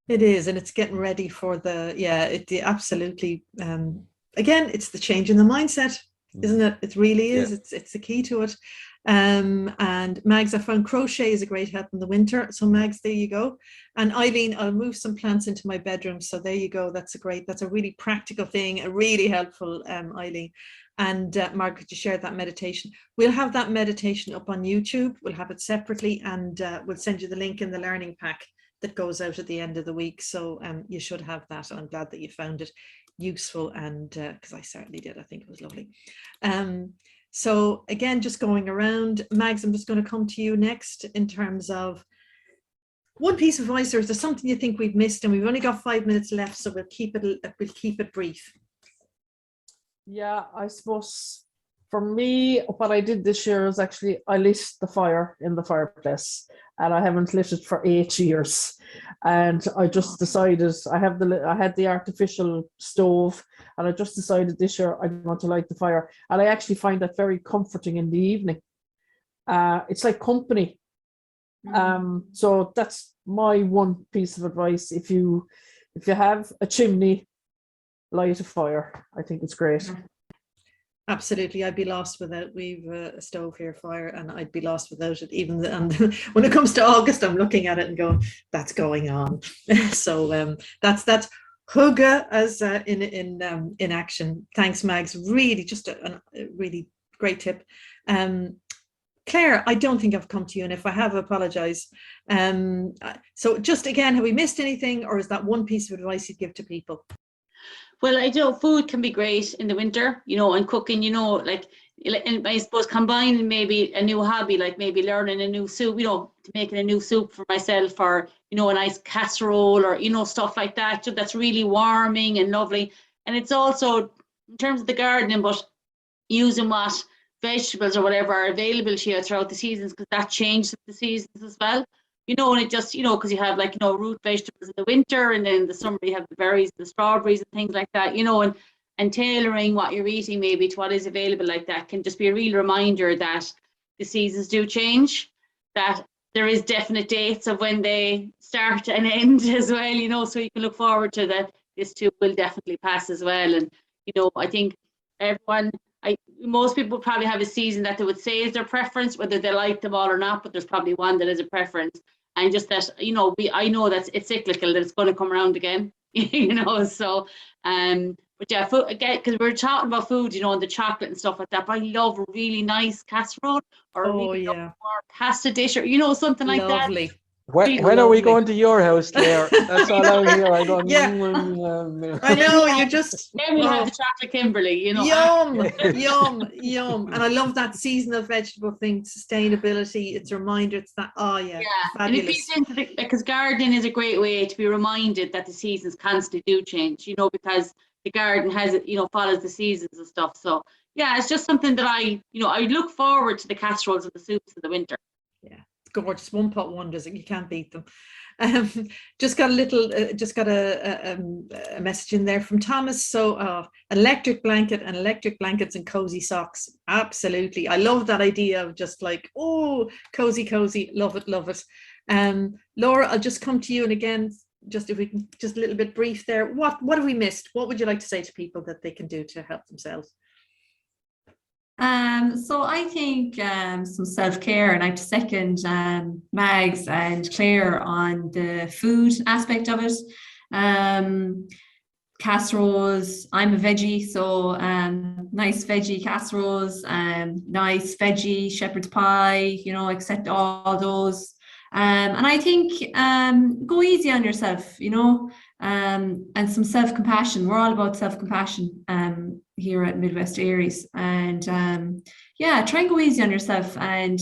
It is, and it's getting ready for absolutely. Again, it's the change in the mindset, isn't it? It really is. Yeah. It's the key to it. And Mags, I found crochet is a great help in the winter. So Mags, there you go. And Eileen, I'll move some plants into my bedroom. So there you go. That's a really practical thing, a really helpful, Eileen. And Margaret, you shared that meditation. We'll have that meditation up on YouTube. We'll have it separately, and we'll send you the link in the learning pack that goes out at the end of the week. So you should have that. I'm glad that you found it useful, and because I certainly did. I think it was lovely. So again, just going around, Mags, I'm just going to come to you next in terms of one piece of advice, or is there something you think we've missed? And we've only got 5 minutes left, so we'll keep it brief. Yeah, I suppose for me, what I did this year is actually I lit the fire in the fireplace. and I haven't lit it for 8 years. And I just decided I had the artificial stove, and I just decided this year I want to light the fire. And I actually find that very comforting in the evening. It's like company. So that's my one piece of advice. If you have a chimney, light a fire. I think it's great. Absolutely, I'd be lost without. We've a stove here, fire, and I'd be lost without it. Even and when it comes to August, I'm looking at it and going, "That's going on." So that's Hygge as in action. Thanks, Mags. Really, just a really great tip. Claire, I don't think I've come to you, and if I have, I apologise. So just again, have we missed anything, or is that one piece of advice you'd give to people? Well, I know food can be great in the winter, and cooking, and I suppose combining maybe a new hobby, like maybe learning a new soup, making a new soup for myself, or, a nice casserole, or, stuff like that. That's really warming and lovely. And it's also, in terms of the gardening, but using what vegetables or whatever are available to you throughout the seasons, because that changes the seasons as well. And it just, because you have root vegetables in the winter, and then in the summer you have the berries, the strawberries and things like that, and tailoring what you're eating maybe to what is available like that can just be a real reminder that the seasons do change, that there is definite dates of when they start and end as well, so you can look forward to that. This too will definitely pass as well. And, I think most people probably have a season that they would say is their preference, whether they like them all or not, but there's probably one that is a preference. And just that, I know that it's cyclical, that it's going to come around again, so, but yeah, food, again, because we're talking about food, and the chocolate and stuff like that, but I love a really nice casserole, or a really lovely pasta dish, or, something like Lovely. that. When are we going to your house, Claire? That's all I'm here. I go, yeah. I know, you just... Then we'll have the chocolate Kimberley, Yum, yum. And I love that seasonal vegetable thing, sustainability. It's a reminder, it's that, yeah. Fabulous. And it feeds into because gardening is a great way to be reminded that the seasons constantly do change, because the garden has, follows the seasons and stuff. So yeah, it's just something that I look forward to, the casseroles and the soups in the winter. Yeah. Gorgeous, one pot wonders, you can't beat them. Just got a message in there from Thomas. So electric blanket and electric blankets and cozy socks. Absolutely, I love that idea of just like, cozy, love it. Laura, I'll just come to you, and again, just if we can, just a little bit brief there. What have we missed? What would you like to say to people that they can do to help themselves? So I think some self-care, and I'd second Mags and Claire on the food aspect of it. Casseroles, I'm a veggie, so nice veggie casseroles, nice veggie shepherd's pie, accept all those. And I think go easy on yourself, and some self-compassion. We're all about self-compassion here at Midwest ARIES, and try and go easy on yourself, and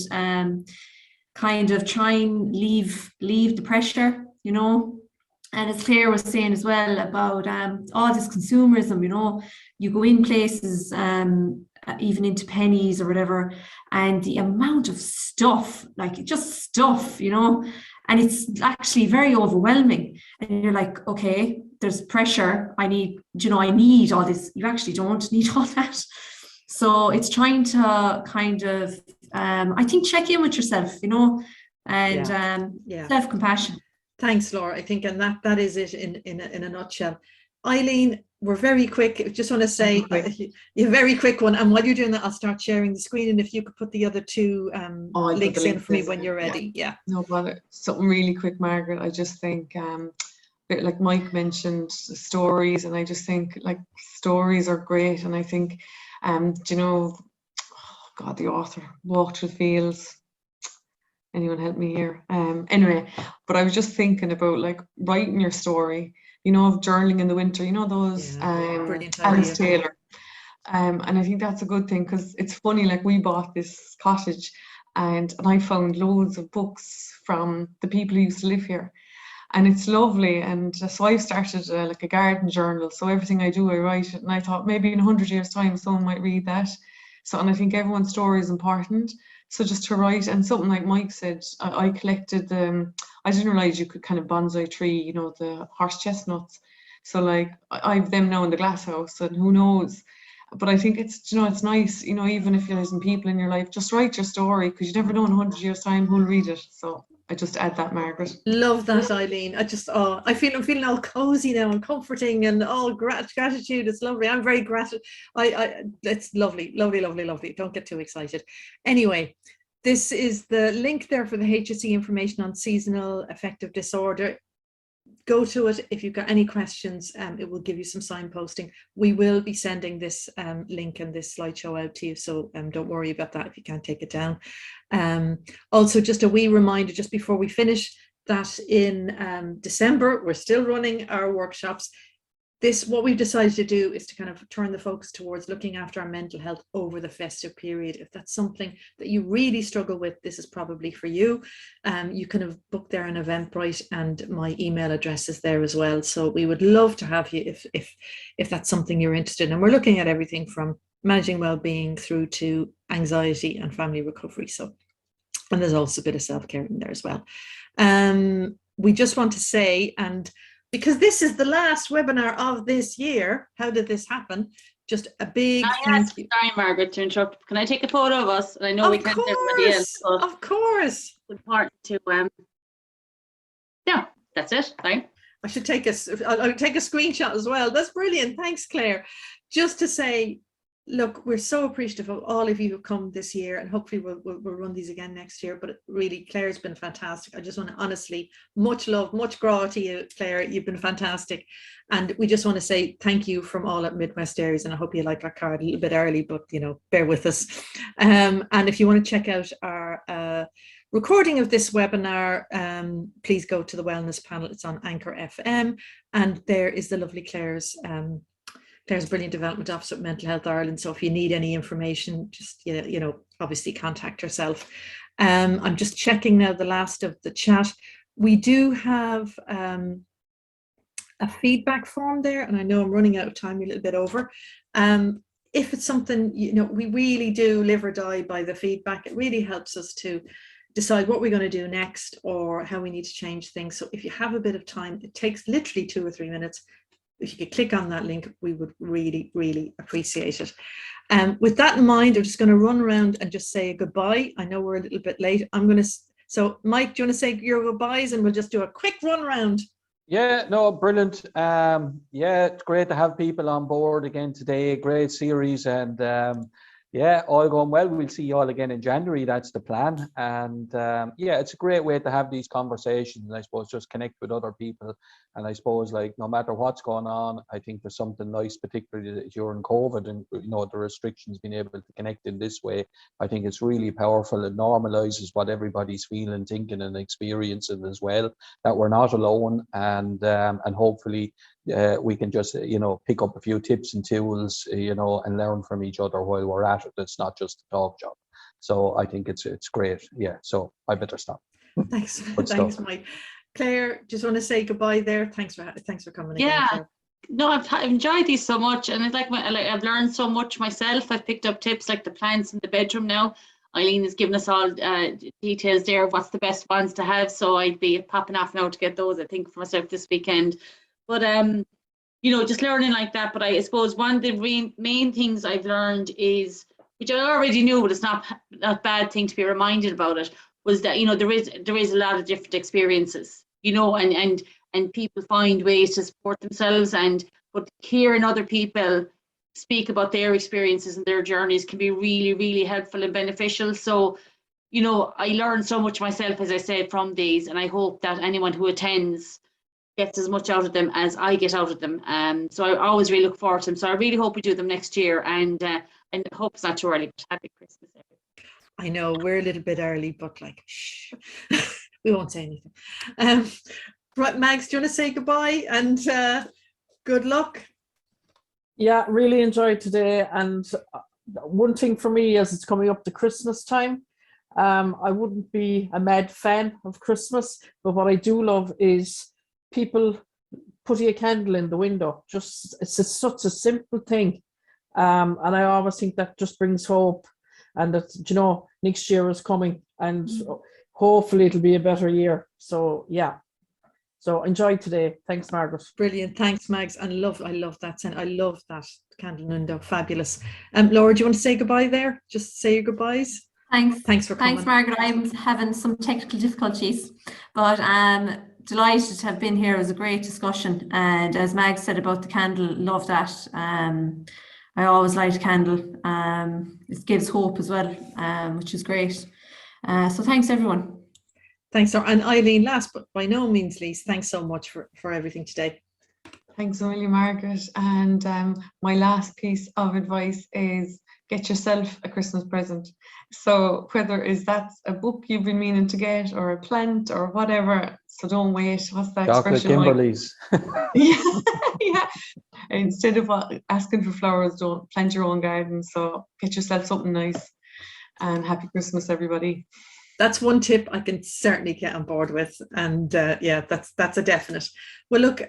kind of try and leave the pressure, And as Claire was saying as well about all this consumerism, you go in places, even into Pennies or whatever, and the amount of stuff, and it's actually very overwhelming. And you're like, okay, there's pressure. I need all this. You actually don't need all that. So it's trying to kind of, I think, check in with yourself, and self-compassion. Thanks, Laura. I think, and that is it in a nutshell. Eileen, we're very quick. I just want to say a very quick one. And while you're doing that, I'll start sharing the screen. And if you could put the other two links in for me when you're ready. Yeah. No bother. Something really quick, Margaret. I just think, like Mike mentioned, stories, and I just think stories are great. And I think, the author walked through the fields. Anyone help me here? Anyway, but I was just thinking about writing your story, of journaling in the winter, those Alice Taylor. And I think that's a good thing, because it's funny, we bought this cottage, and I found loads of books from the people who used to live here, and it's lovely. And so I started a garden journal, so everything I do I write it, and I thought maybe in 100 years time someone might read that. So, and I think everyone's story is important. So just to write, and something like Mike said, I collected I didn't realize you could kind of bonsai tree, you know, the horse chestnuts. So like I've them now in the glass house, and who knows. But I think it's, you know, it's nice, you know, even if there isn't people in your life, just write your story, because you never know in 100 years' time who'll read it. So I just add that, Margaret. Love that, Eileen. I'm feeling all cozy now and comforting and all gratitude. It's lovely. I'm very grateful. It's lovely, lovely, lovely, lovely. Don't get too excited. Anyway, this is the link there for the HSE information on seasonal affective disorder. Go to it if you've got any questions. It will give you some signposting. We will be sending this link and this slideshow out to you, so don't worry about that if you can't take it down. Also, just a wee reminder just before we finish that in December we're still running our workshops. What we've decided to do is to kind of turn the focus towards looking after our mental health over the festive period. If that's something that you really struggle with, this is probably for you. You can have booked there on Eventbrite, and my email address is there as well. So we would love to have you if that's something you're interested in. And we're looking at everything from managing well-being through to anxiety and family recovery. So, and there's also a bit of self-care in there as well. We just want to say, and because this is the last webinar of this year, how did this happen? Just a big thank you. Sorry, Margaret, to interrupt. Can I take a photo of us? And I know we can't see everybody else. Of course. It's important to yeah, that's it. Fine. I should take I'll take a screenshot as well. That's brilliant. Thanks, Claire. Just to say, look, we're so appreciative of all of you who come this year, and hopefully we'll run these again next year. But really, Claire's been fantastic. I just want to honestly, much love, much graw to you, Claire. You've been fantastic. And we just want to say thank you from all at Midwest ARIES. And I hope you like our card a little bit early, but, you know, bear with us. And if you want to check out our recording of this webinar, please go to the Wellness Panel. It's on Anchor FM. And there is the lovely Claire's Brilliant Development Officer at Mental Health Ireland. So if you need any information, just, you know, obviously contact herself. I'm just checking now the last of the chat. We do have a feedback form there, and I know I'm running out of time a little bit over. If it's something, you know, we really do live or die by the feedback. It really helps us to decide what we're going to do next or how we need to change things. So if you have a bit of time, it takes literally 2 or 3 minutes. If you could click on that link, we would really, really appreciate it. With that in mind, I'm just going to run around and just say goodbye. I know we're a little bit late. So Mike, do you want to say your goodbyes, and we'll just do a quick run around? Yeah, no, brilliant. Yeah, it's great to have people on board again today. Great series, and yeah, all going well. We'll see you all again in January. That's the plan. And yeah, it's a great way to have these conversations. I suppose just connect with other people. And I suppose, like, no matter what's going on, I think there's something nice, particularly during COVID and, you know, the restrictions, being able to connect in this way. I think it's really powerful. It normalizes what everybody's feeling, thinking, and experiencing as well. That we're not alone, and hopefully we can just, you know, pick up a few tips and tools, you know, and learn from each other while we're at it. It's not just a talk job. So I think it's great. Yeah. So I better stop. Thanks. Thanks, Mike. Claire, just want to say goodbye there. Thanks for coming. Yeah. Again, no, I've enjoyed these so much, and it's like I've learned so much myself. I've picked up tips like the plants in the bedroom now. Eileen has given us all details there of what's the best ones to have. So I'd be popping off now to get those, I think, for myself this weekend. But you know, just learning like that. But I suppose one of the main things I've learned is, which I already knew, but it's not a bad thing to be reminded about it, was that, you know, there is a lot of different experiences, you know, and people find ways to support themselves, but hearing other people speak about their experiences and their journeys can be really, really helpful and beneficial. So, you know, I learned so much myself, as I said, from these, and I hope that anyone who attends gets as much out of them as I get out of them. So I always really look forward to them. So I really hope we do them next year, and hope it's not too early, but happy Christmas, everyone. I know we're a little bit early, but like, shh, we won't say anything. Right, Mags, do you want to say goodbye and good luck? Yeah, really enjoyed today. And one thing for me, as it's coming up to Christmas time, I wouldn't be a mad fan of Christmas, but what I do love is people putting a candle in the window. It's such a simple thing. And I always think that just brings hope. and that, you know, next year is coming, and hopefully it'll be a better year. So yeah, so enjoy today. Thanks, Margaret. Brilliant. Thanks, Mags. And I love that scent. I love that candle window. Fabulous. Laura, do you want to say goodbye there? Just say your goodbyes. Thanks. Thanks for coming. Thanks, Margaret. I'm having some technical difficulties, but delighted to have been here. It was a great discussion. And as Mag said about the candle, love that. I always light a candle. It gives hope as well, which is great. So thanks, everyone. Thanks, Laura. And Eileen, last but by no means least, thanks so much for everything today. Thanks a million, Margaret. And my last piece of advice is get yourself a Christmas present. So whether that's a book you've been meaning to get, or a plant, or whatever, so don't wait. What's that Chocolate expression? Kimberleys. Yeah. Instead of asking for flowers, don't plant your own garden. So get yourself something nice. And happy Christmas, everybody. That's one tip I can certainly get on board with. And yeah, that's a definite. Well, look,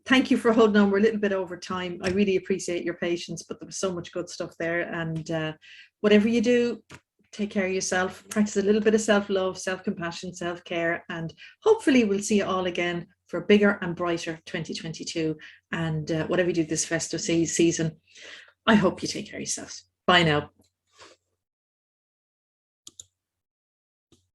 thank you for holding on. We're a little bit over time. I really appreciate your patience, but there was so much good stuff there. And whatever you do, take care of yourself, practice a little bit of self-love, self-compassion, self-care, and hopefully we'll see you all again for a bigger and brighter 2022. And whatever you do this festive season, I hope you take care of yourselves. Bye now.